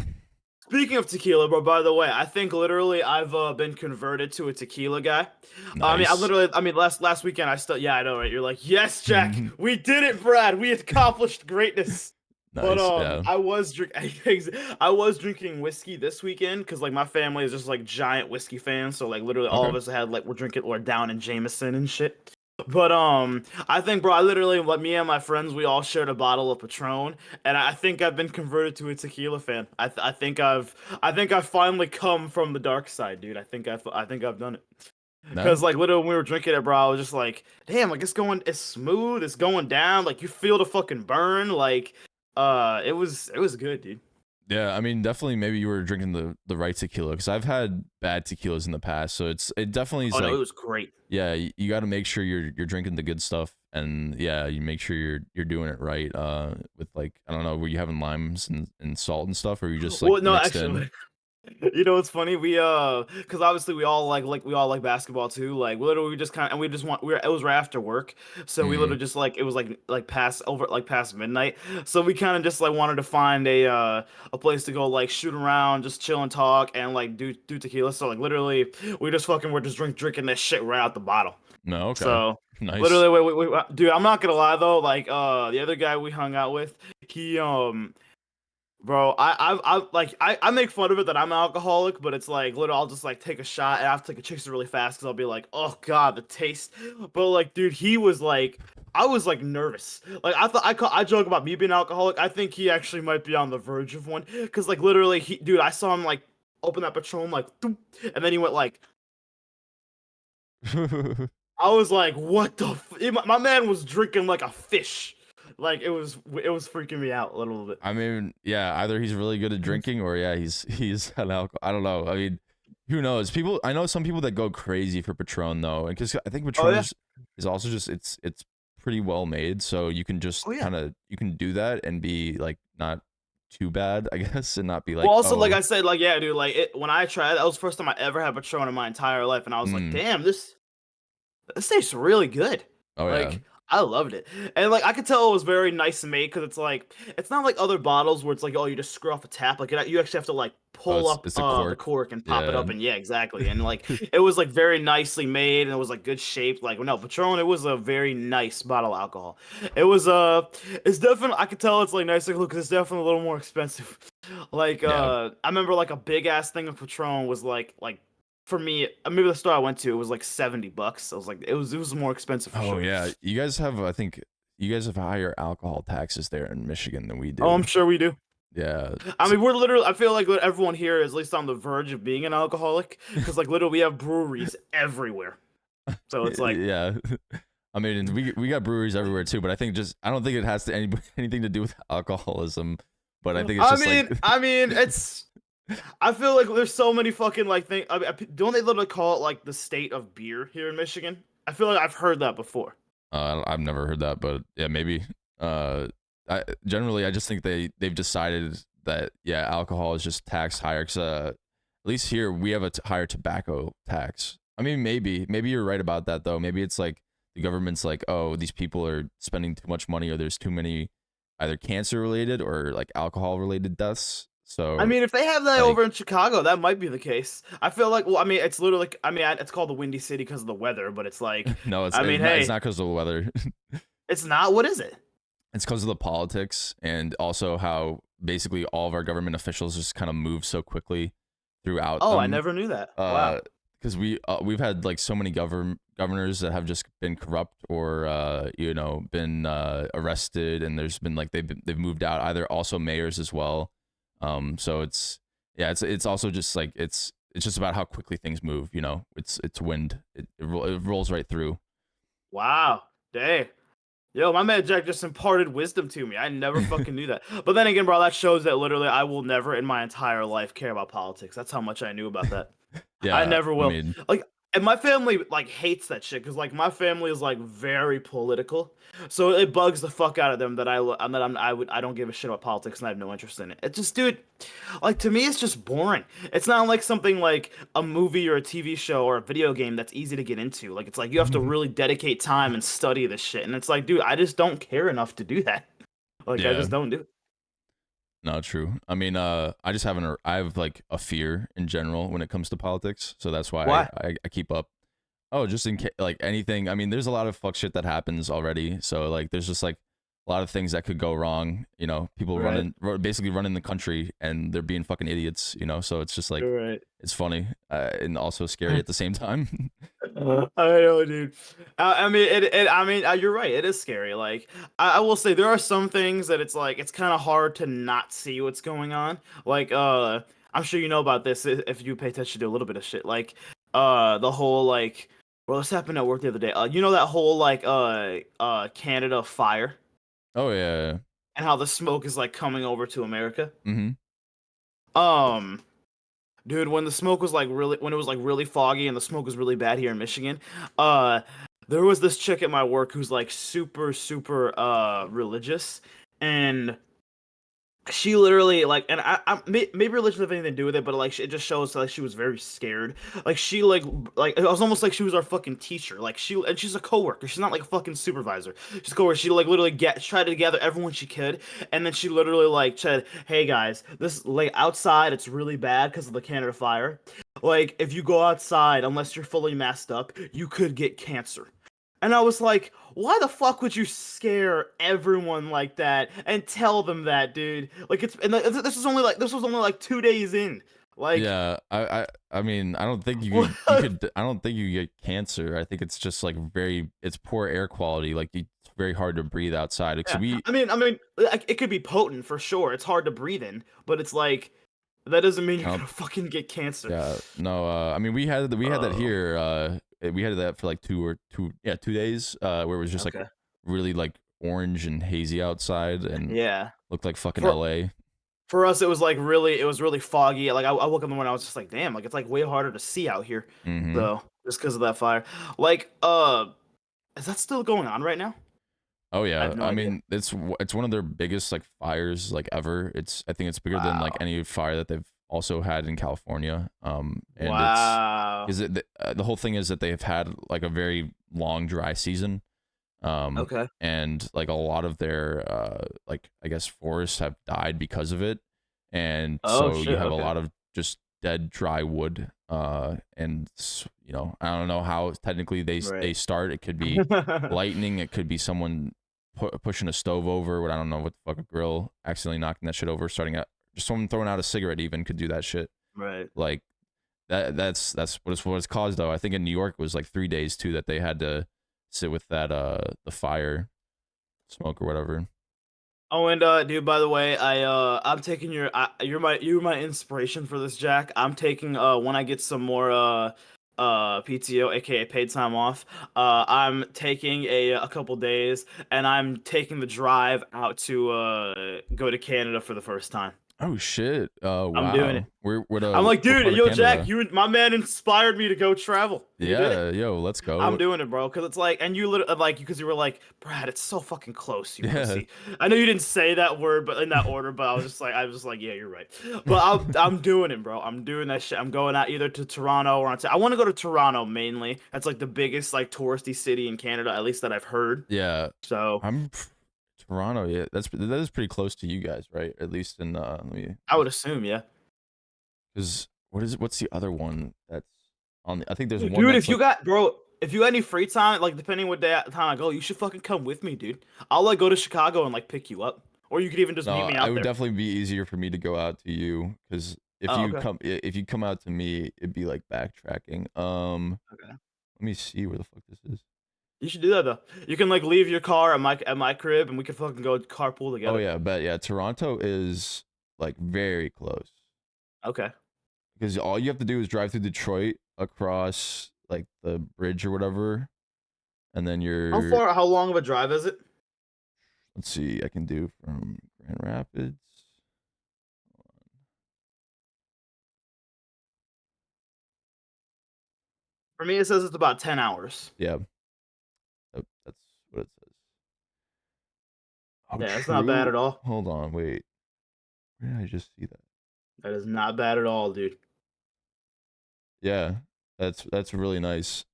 speaking of tequila, bro, by the way, I think literally I've been converted to a tequila guy.
Nice.
I mean, last weekend I still, yeah, I know, right? You're like, yes, Jack, we did it, Brad. We accomplished greatness. But
Nice. Yeah.
I was drinking whiskey this weekend because like my family is just like giant whiskey fans. So like literally all of
Okay.
us had like we're down in Jameson and shit. But I think, bro, I literally, like me and my friends, we all shared a bottle of Patron, and I think I've been converted to a tequila fan. I think I've finally come from the dark side, dude. I think I've done it.
No.
Cause like literally when we were drinking it, bro, I was just like, damn, like it's smooth, it's going down, like you feel the fucking burn, like, it was good, dude.
Yeah, I mean, definitely. Maybe you were drinking the right tequila because I've had bad tequilas in the past. So it definitely is
Oh no, it
like,
was great.
yeah, you got to make sure you're drinking the good stuff, and yeah, you make sure you're doing it right. With like I don't know, were you having limes and salt and stuff, or you just like
Well, no,
mixed in?
actually, you know what's funny? Because obviously we all like basketball too. Like literally, we just kind of and we just want it was right after work, so we
Mm,
literally just like it was like past midnight. So we kind of just like wanted to find a place to go like shoot around, just chill and talk, and like do tequila. So like literally, we just fucking were just drinking that shit right out the bottle.
no, okay,
So
nice.
literally, dude, I'm not gonna lie though. Like the other guy we hung out with, he bro, I make fun of it that I'm an alcoholic, but it's like literally I'll just like take a shot and I have to take a chaser really fast because I'll be like, oh god, the taste. But like, dude, he was like, I was like nervous. Like I thought I joke about me being an alcoholic. I think he actually might be on the verge of one because like literally dude, I saw him like open that Patron like, "Doop," and then he went like, I was like, what the? My man was drinking like a fish. Like it was freaking me out a little bit.
I mean, yeah, either he's really good at drinking or yeah, he's an alcohol. I don't know. I mean, who knows? People, I know some people that go crazy for Patron though, and because I think
Oh
Patron
yeah.
is also just it's pretty well made, so you can just
Oh yeah.
kind of you can do that and be like not too bad, I guess, and not be
Well,
like,
also, like
oh,
I said, like yeah, dude, like when I tried, that was the first time I ever had Patron in my entire life, and I was like,
mm,
damn, this tastes really good.
oh yeah,
Like I loved it, and like I could tell it was very nice made because it's like it's not like other bottles where it's like oh you just screw off a tap. Like you actually have to like
oh,
pull up
it's a
the
cork,
cork and pop it
yeah,
up, and yeah, exactly. And like it was like very nicely made, and it was like good shaped. Like no Patron, it was a very nice bottle of alcohol. It was it's definitely I could tell it's like nicer because it's definitely a little more expensive. Like
yeah.
I remember like a big ass thing of Patron was like for me, maybe the store I went to, it was like $70. I was like, it was more expensive for
Oh
sure.
yeah, you guys have I think you guys have higher alcohol taxes there in Michigan than we
Oh, I'm
do.
sure we do.
Yeah,
I mean, we're literally. I feel like everyone here is at least on the verge of being an alcoholic, because like literally we have breweries everywhere. So it's like,
yeah. I mean, we got breweries everywhere too, but I think just I don't think it has anything to do with alcoholism, but I think it's just like
I mean, it's. I feel like there's so many fucking like things. Don't they literally call it like the state of beer here in Michigan? I feel like I've heard that before.
I've never heard that, but yeah, maybe. Uh, generally I just think they've decided that yeah, alcohol is just taxed higher. Cause at least here we have a higher tobacco tax. I mean, maybe you're right about that though. Maybe it's like the government's like, oh, these people are spending too much money, or there's too many either cancer related or like alcohol related deaths.
I
So
mean, if they have that
like,
over in Chicago, that might be the case. I feel like, well, I mean, it's literally, it's called the Windy City because of the weather, but it's like,
no,
I mean,
it's
hey,
not because of the weather.
it's not. What is it?
It's because of the politics and also how basically all of our government officials just kind of move so quickly throughout
Oh, I
them.
never knew that. Wow.
Because we've had like so many governors that have just been corrupt or been arrested, and there's been like they've moved out. Either also mayors as well. So it's yeah, it's also just like it's just about how quickly things move. You know, it's wind. It rolls right through.
Wow. Dang. Yo, my man Jack just imparted wisdom to me. I never fucking knew that. But then again, bro, that shows that literally I will never in my entire life care about politics. That's how much I knew about that. I
Yeah,
never
I
will.
mean,
Like, and my family like hates that shit because like my family is like very political, so it bugs the fuck out of them that I don't give a shit about politics and I have no interest in it. It just, dude, like to me, it's just boring. It's not like something like a movie or a TV show or a video game that's easy to get into. Like it's like you have to really dedicate time and study this shit, and it's like, dude, I just don't care enough to do that. Like I
yeah.
just don't do it.
No, true. I mean, I just haven't. I have like a fear in general when it comes to politics, so that's why
Why?
I keep up. Oh, just in case, like anything. I mean, there's a lot of fuck shit that happens already. So like, there's just like a lot of things that could go wrong. You know, people
Right.
basically running the country, and they're being fucking idiots. You know, so it's just like
Right.
it's funny and also scary at the same time.
I know, dude. I mean, you're right. It is scary. Like, I will say there are some things that it's like it's kind of hard to not see what's going on. Like, I'm sure you know about this if you pay attention to a little bit of shit. Like, the whole like, well, this happened at work the other day. You know that whole like, Canada fire
Oh yeah.
and how the smoke is like coming over to America.
Mm-hmm.
Um, Dude, when the smoke was like really, when it was like really foggy and the smoke was really bad here in Michigan, uh, there was this chick at my work who's like super, super religious, and she literally like, and maybe religion have anything to do with it, but like it just shows like she was very scared. Like she like it was almost like she was our fucking teacher. Like she's a coworker. She's not like a fucking supervisor. She's a coworker. She like literally tried to gather everyone she could, and then she literally like said, "Hey guys, this like outside it's really bad because of the Canada fire. Like if you go outside unless you're fully masked up, you could get cancer." And I was like, why the fuck would you scare everyone like that and tell them that, dude? Like this was only like 2 days in. Like
Yeah, I mean, I don't think I don't think you get cancer. I think it's just like it's poor air quality. Like it's very hard to breathe outside. Cause
yeah.
we
I mean like, it could be potent for sure. It's hard to breathe in, but it's like that doesn't mean you're
um
gonna fucking get cancer.
yeah, no, I mean we had that
Oh,
here. We had that for like 2 days. Where it was just like
okay.
really like orange and hazy outside and
Yeah.
looked like fucking
For
LA.
for us, it was really foggy. Like I woke up in the morning, I was just like, damn, like it's like way harder to see out here.
Mm-hmm.
So just because of that fire, like is that still going on right now?
Oh
I
yeah,
have no
I
idea.
mean it's one of their biggest like fires like ever. I think it's bigger than like
Wow.
any fire that they've also had in California. And it's
Wow.
is it the whole thing is that they've had like a very long dry season.
Okay.
And like a lot of their like I guess forests have died because of it, and
Oh
so you
shit.
have a
Okay.
lot of just dead dry wood. And you know I don't know how technically they
Right.
start. It could be lightning. It could be someone pushing a stove over. What I don't know what the fuck, a grill accidentally knocking that shit over. Starting out just someone throwing out a cigarette even could do that shit.
Right.
Like that's what it's caused though. I think in New York it was like 3 days too that they had to sit with that the fire smoke or whatever.
Oh, and dude, by the way, I'm taking you're my inspiration for this, Jack. I'm taking when I get some more PTO, aka paid time off. I'm taking a couple days, and I'm taking the drive out to go to Canada for the first time.
Oh shit.
I'm doing it.
Wow.
I'm like,
What
dude,
part of
yo, Jack,
Canada?
my man inspired me to go travel. You did it.
Yeah, yo, let's
I'm
go.
doing it, bro. Because it's like, and you literally like, because you were like, Brad, it's so fucking close, you
Yeah.
pussy. I know you didn't say that word, but in that order, but I was just like, yeah, you're right. But I'm doing it, bro. I'm doing that shit. I'm going out either to Toronto or I want to go to Toronto mainly. That's like the biggest like touristy city in Canada, at least that I've heard.
Yeah.
So
I'm Toronto, yeah. That is pretty close to you guys, right? At least in let me
I would assume, yeah.
because what's the other one that's on the I think there's one
Dude,
that's like
if you got any free time, like depending what time I go, you should fucking come with me, dude. I'll like go to Chicago and like pick you up, or you could even just meet
no,
me
it
out
would
there.
definitely be easier for me to go out to you because
Oh, okay.
if you come out to me, it'd be like backtracking.
Okay.
Let me see where the fuck this is.
You should do that though. You can like leave your car at my crib, and we can fucking go carpool
Oh
together.
yeah, but yeah, Toronto is like very close
Okay.
because all you have to do is drive through Detroit across like the bridge or whatever, and then you're
How long of a drive is it?
let's see, I can do from Grand Rapids.
For me, it says it's about 10 hours.
Yeah, that's what it says. Oh,
Yeah, it's not bad
true.
at all.
Hold on, wait. Where did I just see that?
That is not bad at all, dude.
Yeah, that's really nice.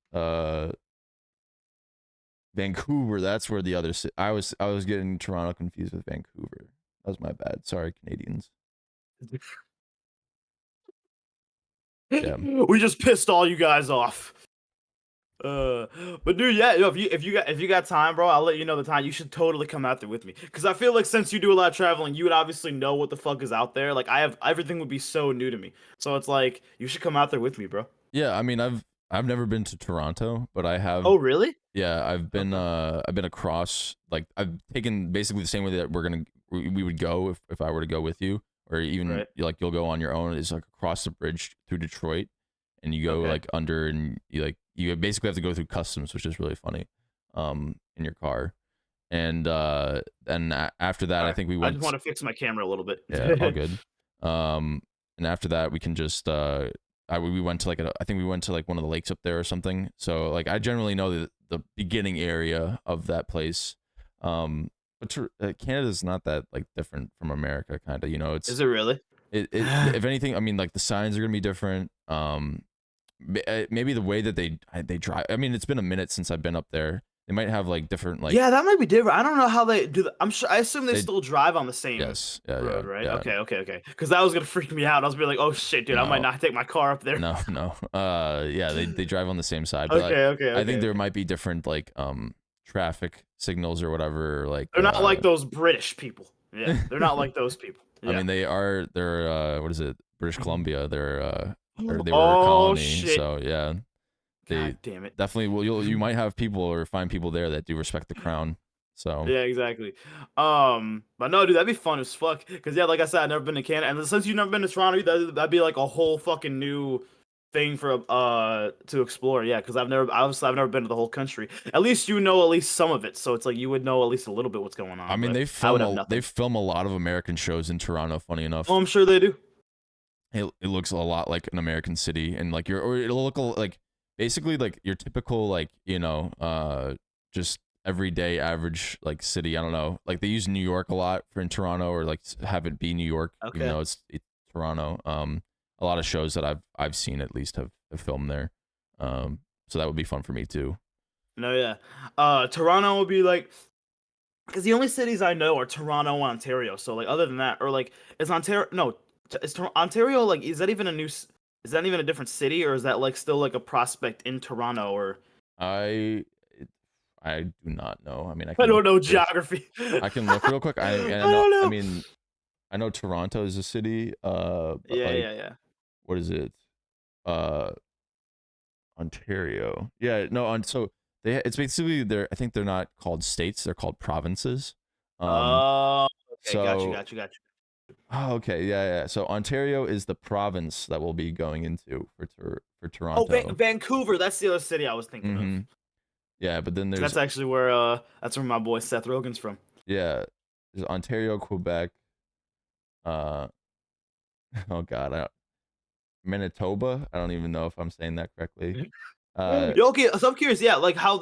Vancouver, that's where the other I was getting Toronto confused with Vancouver. That was my bad. Sorry, Canadians. Yeah.
We just pissed all you guys off. Uh, but dude, yeah, yo, if you got time, bro, I'll let you know the time. You should totally come out there with me, because I feel like since you do a lot of traveling, you would obviously know what the fuck is out there. Like I have everything would be so new to me, so it's like you should come out there with me, bro.
Yeah, I mean I've never been to Toronto, but I have
Oh, really?
yeah,
Okay.
I've been across like I've taken basically the same way that we would go if I were to go with you or even
Right.
like you'll go on your own is like across the bridge through Detroit and you go
Okay.
like under and you basically have to go through customs, which is really funny in your car. And then after that I
Sorry,
think we
I just
went
want to fix my camera a little bit.
yeah, all good. And after that we can just we went to like I think we went to like one of the lakes up there or something. So like I generally know the beginning area of that place. But Canada's not that like different from America, kind of. You know,
Is it really?
if anything, I mean, like the signs are gonna be different. Maybe the way that they drive. I mean, it's been a minute since I've been up there. They might have like different like
Yeah, that might be different. I don't know how they do. I'm sure. I assume they
they
still drive on the same
yes yeah
road, right?
yeah
Okay, okay, okay. Because that was gonna freak me out. I was be like, oh shit, dude, I might
no
not take my car up there.
no yeah they drive on the same side, but
Okay, okay,
I think
okay,
there
okay.
might be different like traffic signals or whatever like
They're not like those British people. Yeah, they're not like those people.
I
Yeah.
mean they're what is it, British Columbia, they were a
Oh
colony,
shit.
so yeah, they
God damn it.
definitely will you might have people or find people there that do respect the crown, so
Yeah, exactly. But no, dude, that'd be fun as fuck. Cause yeah, like I said, I've never been to Canada, and since you've never been to Toronto, that'd be like a whole fucking new thing for to explore. Yeah, cause I've never been to the whole country. At least you know at least some of it, so it's like you would know at least a little bit what's going
I
on.
mean
But I would have
they
nothing.
film a lot of American shows in Toronto, funny
Oh,
enough.
I'm sure they do.
It looks a lot like an American city, and like or it'll look like basically like your typical like just everyday average like city. I don't know, like they use New York a lot for in Toronto, or like have it be New York, even
Okay.
though it's Toronto. A lot of shows that I've seen at least have filmed there. So that would be fun for me too.
No, yeah. Toronto would be like, because the only cities I know are Toronto and Ontario. So like, other than that, or like, is Ontario? No, Ontario like? Is that even a Is that even a different city, or is that like still like a prospect in Toronto? Or
I I do not know. I mean,
I don't know geography.
I can look real quick.
I don't
I
know.
mean, I know Toronto is a city. But
Yeah,
like,
yeah, yeah.
what is it? Uh, Ontario. Yeah, no. So it's basically they're. I think they're not called states. They're called provinces. Um.
Oh, okay, got you,
So.
got you, got you.
Oh, okay. Yeah, yeah. So Ontario is the province that we'll be going into for
Oh,
Toronto.
Vancouver. That's the other city I was thinking of.
Mm-hmm. Yeah, but then
'Cause
there's
that's where my boy Seth Rogen's from.
yeah, there's Ontario, Quebec. oh god, Manitoba. I don't even know if I'm saying that correctly.
Yeah, okay, so I'm curious, yeah, like how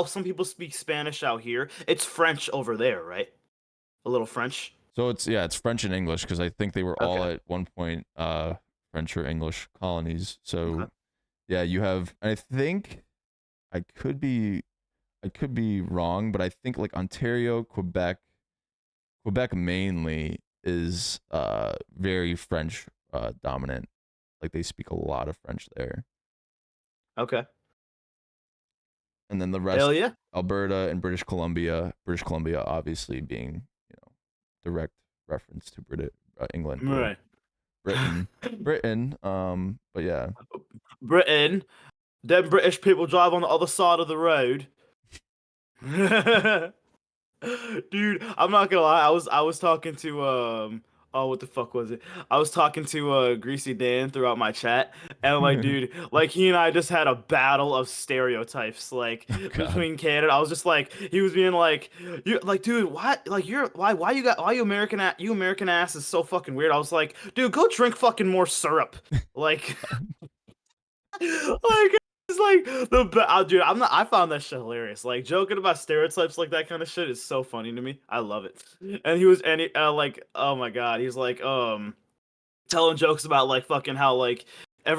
some people speak Spanish out here. It's French over there, right? A little French.
So it's French and English because I think they were all
Okay.
at one point French or English colonies.
Okay.
So yeah, you have. I think I could be I could be wrong, but I think like Ontario, Quebec mainly is very French dominant. Like they speak a lot of French there,
Okay.
and then the rest,
Hell yeah.
Alberta and British Columbia. British Columbia obviously being direct reference to England or
Right.
Britain. Britain. But yeah.
Britain. Them British people drive on the other side of the road. Dude, I'm not gonna lie. I was talking to oh, what the fuck was it? I was talking to Greasy Dan throughout my chat, and like, dude, like he and I just had a battle of stereotypes like
Oh God.
between Canada. I was just like, he was being like, you like, dude, what? Like, you're why you American ass is so fucking weird. I was like, dude, go drink fucking more syrup. Like, like it's like dude. I found that shit hilarious. Like joking about stereotypes like that kind of shit is so funny to me. I love it. And like, oh my god, he's like telling jokes about like fucking how like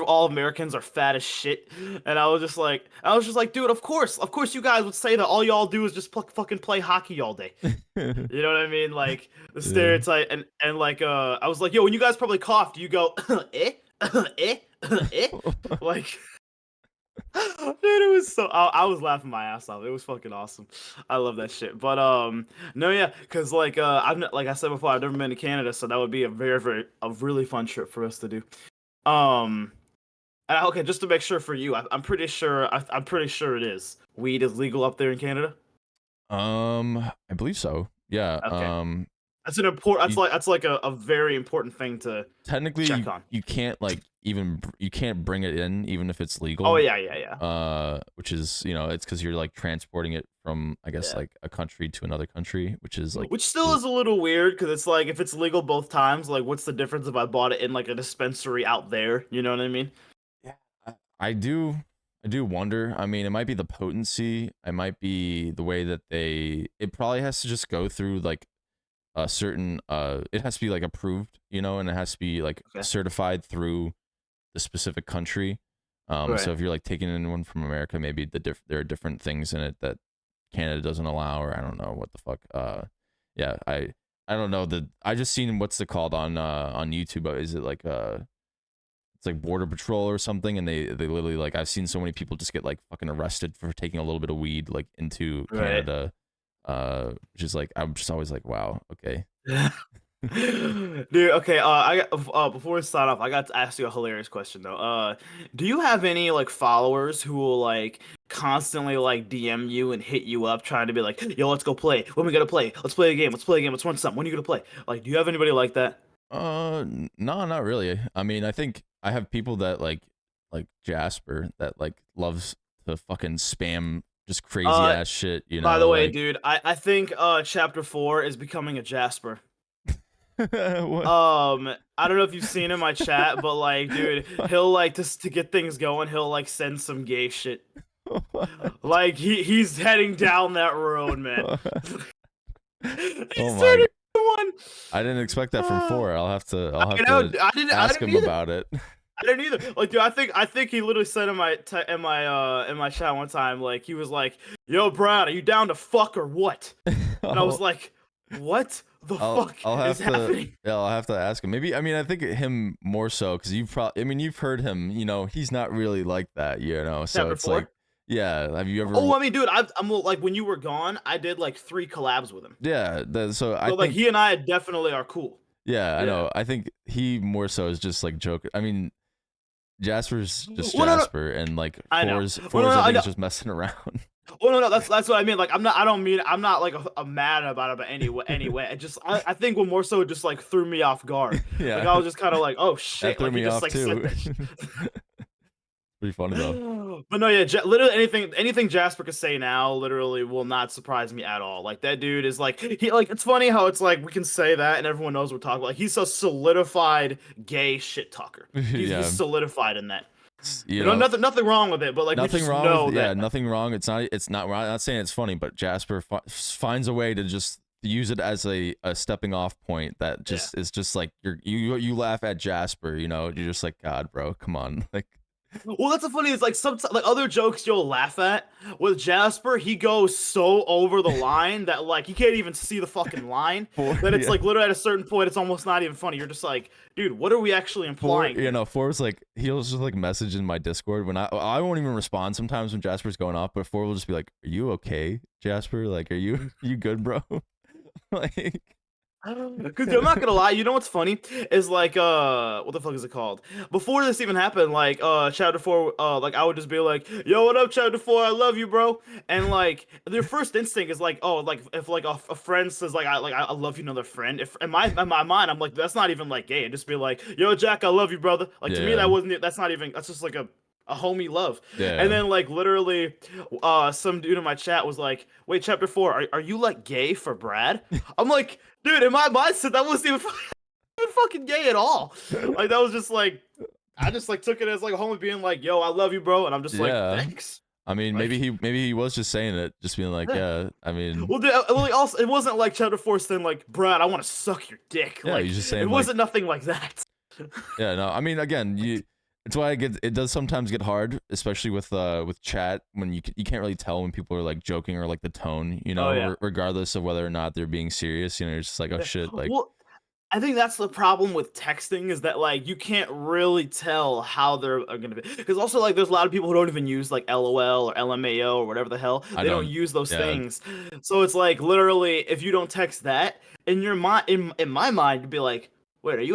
all Americans are fat as shit. And I was just like, dude, of course, you guys would say that all y'all do is just fucking play hockey all day. You know what I mean? Like the
Yeah.
stereotype, and like I was like, yo, when you guys probably cough, do you go eh eh eh like. Dude, it was so I was laughing my ass off. It was fucking awesome. I love that shit. But no, yeah, cause like like I said before, I've never been to Canada, so that would be a a really fun trip for us to do. Um, okay, just to make sure for you, I'm pretty sure it is. Weed is legal up there in Canada.
I believe so. Yeah.
Okay, that's an important.
You
That's like a very important thing to
technically
check on.
you can't like you can't bring it in even if it's
Oh
legal.
yeah, yeah, yeah,
Which is it's because you're like transporting it from I guess
yeah.
like a country to another country, which is like
Which still is a little weird because it's like if it's legal both times, like what's the difference if I bought it in like a dispensary out there? You know what I mean?
yeah. I do wonder. I mean, it might be the potency. It might be the way that it probably has to just go through like a certain it has to be like approved, and it has to be like
Okay.
certified through the specific country. So
Right.
if you're like taking in one from America, maybe there are different things in it that Canada doesn't allow, or I don't know what the fuck. Yeah, I don't know. I just seen what's it called on YouTube. Is it like it's like Border Patrol or something, and they literally like I've seen so many people just get like fucking arrested for taking a little bit of weed like into
Right.
Canada. Which is like I'm just always like, wow, okay.
Dude, okay, I got before we start off, I got to ask you a hilarious question though. Do you have any like followers who will like constantly like DM you and hit you up trying to be like, yo, let's go play. When we gotta play? Let's play a game. Let's play a game. Let's run something. When are you gonna play? Like, do you have anybody like that?
No, not really. I mean, I think I have people that like Jasper that like loves to fucking spam just crazy
Uh,
ass shit,
by the way,
like
dude, I think chapter 4 is becoming a Jasper.
what?
I don't know if you've seen in my chat, but like, dude, he'll like just to get things going, he'll like send some gay shit.
What?
Like he's heading down that road, man.
Oh
He's
my!
turning one.
I didn't expect that from
Uh,
four. I'll
I
have
know.
to
I
ask
didn't
him
either.
about it.
I didn't either. Like, dude, I think he literally said in my chat one time, like he was like, "Yo, Brad, are you down to fuck or what?" And I was
I'll
like, "What the fuck
I'll
is
have to
happening?"
yeah, I'll have to ask him. Maybe I mean I think him more so because you've probably I mean you've heard him. He's not really like that. So
Chapter
it's like
4.
yeah. Have you ever
Oh, I mean, dude, I'm like when you were gone, I did like 3 collabs with him.
Yeah, so I
So like
think
he and I definitely are cool.
yeah, I
Yeah.
know. I think he more so is just like joking. I mean, Jasper's just
Well, no, no,
Jasper, and like
I know. Well, no,
Fours
no,
I
I
think
know.
is just messing around.
Well, no, no, that's what I mean. Like, I don't mean, I'm not like a mad about it, but anyway, I think what more so just like threw me off guard. Like,
Yeah,
I was just kind of like, oh
that
shit,
threw
like he
me
just
off
like said
too.
that.
Pretty funny though.
But no, yeah, literally anything Jasper could say now literally will not surprise me at all. Like that dude is like he like it's funny how it's like we can say that and everyone knows we're talking about. Like he's a solidified gay shit talker. He's
Yeah,
solidified in that.
you
You know,
know,
nothing wrong with it, but like we
nothing
just
wrong
know
with yeah,
that.
nothing wrong. It's not. We're not saying it's funny, but Jasper finds a way to just use it as a stepping off point that
Yeah.
just is just like you laugh at Jasper. You know, you're just like, God, bro, come on, like.
Well, that's the funny is like some like other jokes you'll laugh at. With Jasper, he goes so over the line that like you can't even see the fucking line. That it's
Yeah.
like literally at a certain point, it's almost not even funny. You're just like, dude, what are we actually implying?
You know, Four was like he'll just like message in my Discord when I won't even respond sometimes when Jasper's going off, but Four will just be like, "Are you okay, Jasper? Like, are you good, bro?" Like,
Because I'm not gonna lie, you know what's funny is like what the fuck is it called? Before this even happened, like chapter 4, like I would just be like, yo, what up, chapter 4? I love you, bro. And like their first instinct is like, oh, like if like a friend says like I love you, another friend. If in my mind, I'm like, that's not even like gay. I'd just be like, yo, Jack, I love you, brother. Like to me,
yeah,
that's not even, that's just like a homie love.
yeah.
And then like literally some dude in my chat was like, wait, chapter 4, are you like gay for Brad? I'm like, dude, in my mindset that wasn't even, even fucking gay at all. Like that was just like I just like took it as like a homie being like, yo, I love you, bro. And I'm just like,
Yeah.
thanks.
I mean,
Like,
maybe he was just saying it, just being like, yeah. I mean,
well, dude, well, also it wasn't like chapter 4 saying like, Brad, I want to suck your dick.
yeah,
Like
he's just
it
saying like,
wasn't nothing like that.
yeah, no. I mean, again, it's why it does sometimes get hard, especially with chat when you can't really tell when people are like joking or like the tone, you know,
Oh yeah.
regardless of whether or not they're being serious. You know, it's just like, oh shit, like.
Well, I think that's the problem with texting is that like you can't really tell how they're gonna be, because also like there's a lot of people who don't even use like LOL or LMAO or whatever the hell,
I
they don't
don't.
use those
Yeah,
things. So it's like literally if you don't text that in your mind, in my mind, you'd be like, wait, are you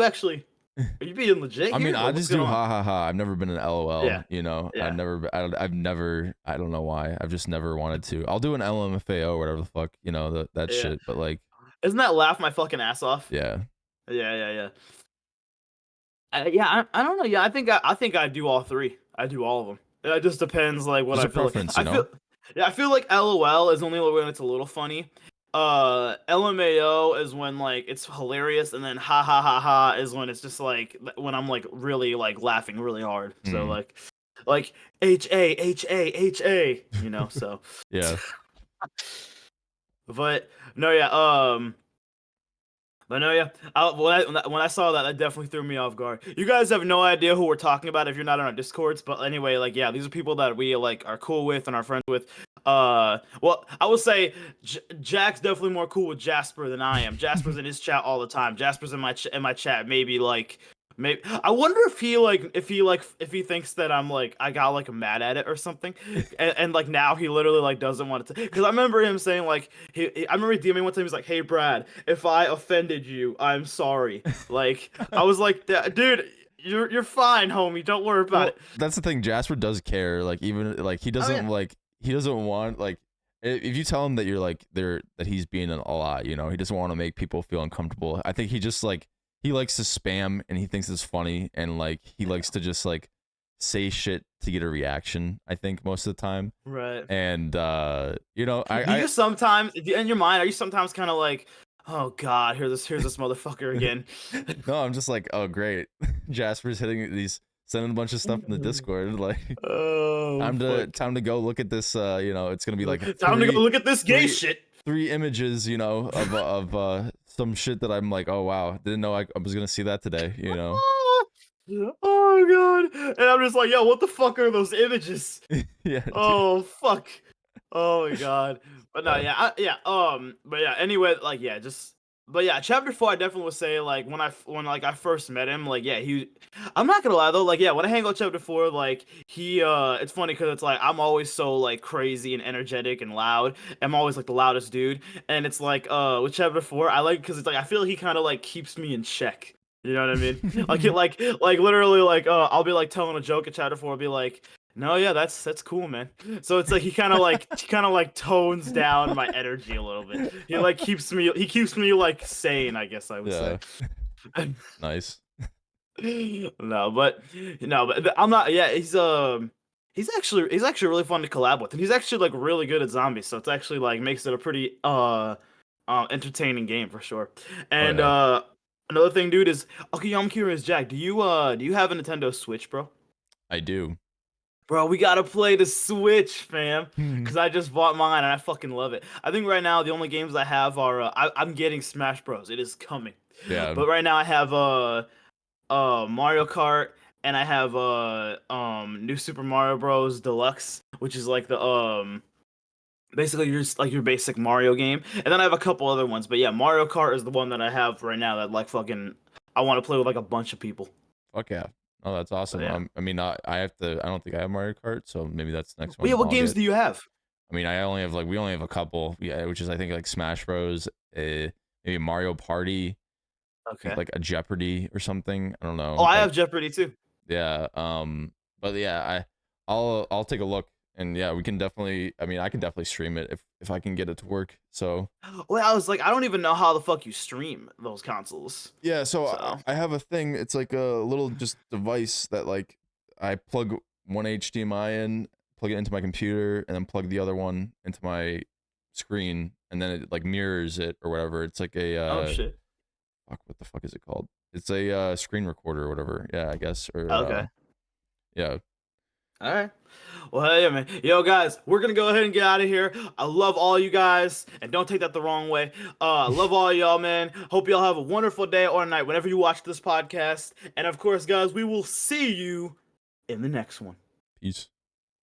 being legit
I
here?
mean,
Or
I
what's
just do
going on?
ha ha ha. I've never been an LOL.
Yeah,
You know,
yeah,
I've never. I don't know why. I've just never wanted to. I'll do an LMFAO or whatever the fuck. You know that
yeah.
shit. But like,
Isn't that laugh my fucking ass off?
yeah,
Yeah, yeah, yeah. I don't know. Yeah, I think I do all three. I do all of them. It just depends like what
there's
I
a
feel like.
preference, you know.
I feel like LOL is only when it's a little funny. LMAO is when like it's hilarious, and then ha ha ha ha is when it's just like when I'm like really like laughing really hard. So
Mm.
like HA, you know. So,
Yeah.
but no, yeah. But no, yeah. When I saw that, that definitely threw me off guard. You guys have no idea who we're talking about if you're not on our Discords. But anyway, like, yeah, these are people that we like are cool with and are friends with. Well, I will say Jack's definitely more cool with Jasper than I am. Jasper's in his chat all the time. Jasper's in my chat maybe like. Maybe I wonder if he thinks that I'm like I got like mad at it or something, and like now he literally like doesn't want to, because I remember him saying like I remember DMing one time, he was like, hey Brad, if I offended you, I'm sorry. Like I was like, dude, you're fine, homie, don't worry about
Well,
it.
that's the thing. Jasper does care. Like even like he doesn't
Yeah.
like he doesn't want like if you tell him that you're like that he's being a lot. You know, he doesn't want to make people feel uncomfortable. I think he just like he likes to spam and he thinks it's funny and like he likes to just like say shit to get a reaction. I think most of the time.
Right.
And you know,
Do you sometimes in your mind are you sometimes kind of like, oh god, here's this motherfucker again?
no, I'm just like, oh great, Jasper's hitting these, sending a bunch of stuff in the Discord. Like,
Oh,
time to go look at this. You know, it's gonna be like
time to go look at this gay
three-
shit.
3 images, you know, of some shit that I'm like, oh wow, didn't know I was gonna see that today. You know.
Oh god, and I'm just like, yo, what the fuck are those images?
Yeah.
Oh fuck. Oh my god. But no,
Yeah.
but yeah, anyway, like yeah, but yeah, chapter 4 I definitely would say like when like I first met him, like yeah, I'm not gonna lie though, like yeah, when I hang out with chapter 4, like he it's funny because it's like I'm always so like crazy and energetic and loud. I'm always like the loudest dude. And it's like with chapter 4, I like because it's like I feel he kind of like keeps me in check. You know what I mean? Like like literally like I'll be like telling a joke at chapter 4, I'll be like, no, yeah, that's cool, man. So it's like he kind of like tones down my energy a little bit. He keeps me like sane, I guess I would
Yeah.
say.
Nice.
No, but I'm not. Yeah, he's actually really fun to collab with, and he's actually like really good at zombies. So it's actually like makes it a pretty entertaining game for sure.
Oh
And
yeah,
another thing, dude, is okay. I'm curious, Jack. Do you have a Nintendo Switch, bro?
I do.
Bro, we gotta play the Switch, fam. Cause I just bought mine and I fucking love it. I think right now the only games I have are I'm getting Smash Bros. It is coming,
Yeah.
but right now I have Mario Kart and I have New Super Mario Bros. Deluxe, which is like the basically your basic Mario game. And then I have a couple other ones, but yeah, Mario Kart is the one that I have right now that like fucking I want to play with like a bunch of people.
Fuck yeah. Oh, that's
So
awesome.
yeah.
I mean, I have to. I don't think I have Mario Kart, so maybe that's the next
But yeah,
one
what
I'll
games
get.
do you have?
I mean, I only have like we only have a couple. Yeah, which is I think like Smash Bros. Maybe Mario Party. I think
Okay.
like a Jeopardy or something. I don't
Oh,
know.
I
Like
have Jeopardy too.
yeah. But yeah, I'll take a look, and yeah, we can definitely. I mean, I can definitely stream it if I can get it to work. So
Well, I was like, I don't even know how the fuck you stream those consoles.
yeah, so
So,
I have a thing. It's like a little just device that like I plug one HDMI in, plug it into my computer, and then plug the other one into my screen, and then it like mirrors it or whatever. It's like a
oh shit.
fuck, what the fuck is it called? It's a screen recorder or whatever. Yeah, I guess or
Okay.
yeah.
All right. Well, hey, man. Yo, guys, we're gonna go ahead and get out of here. I love all you guys, and don't take that the wrong way. I love all y'all, man. Hope y'all have a wonderful day or night whenever you watch this podcast. And of course, guys, we will see you in the next one.
Peace.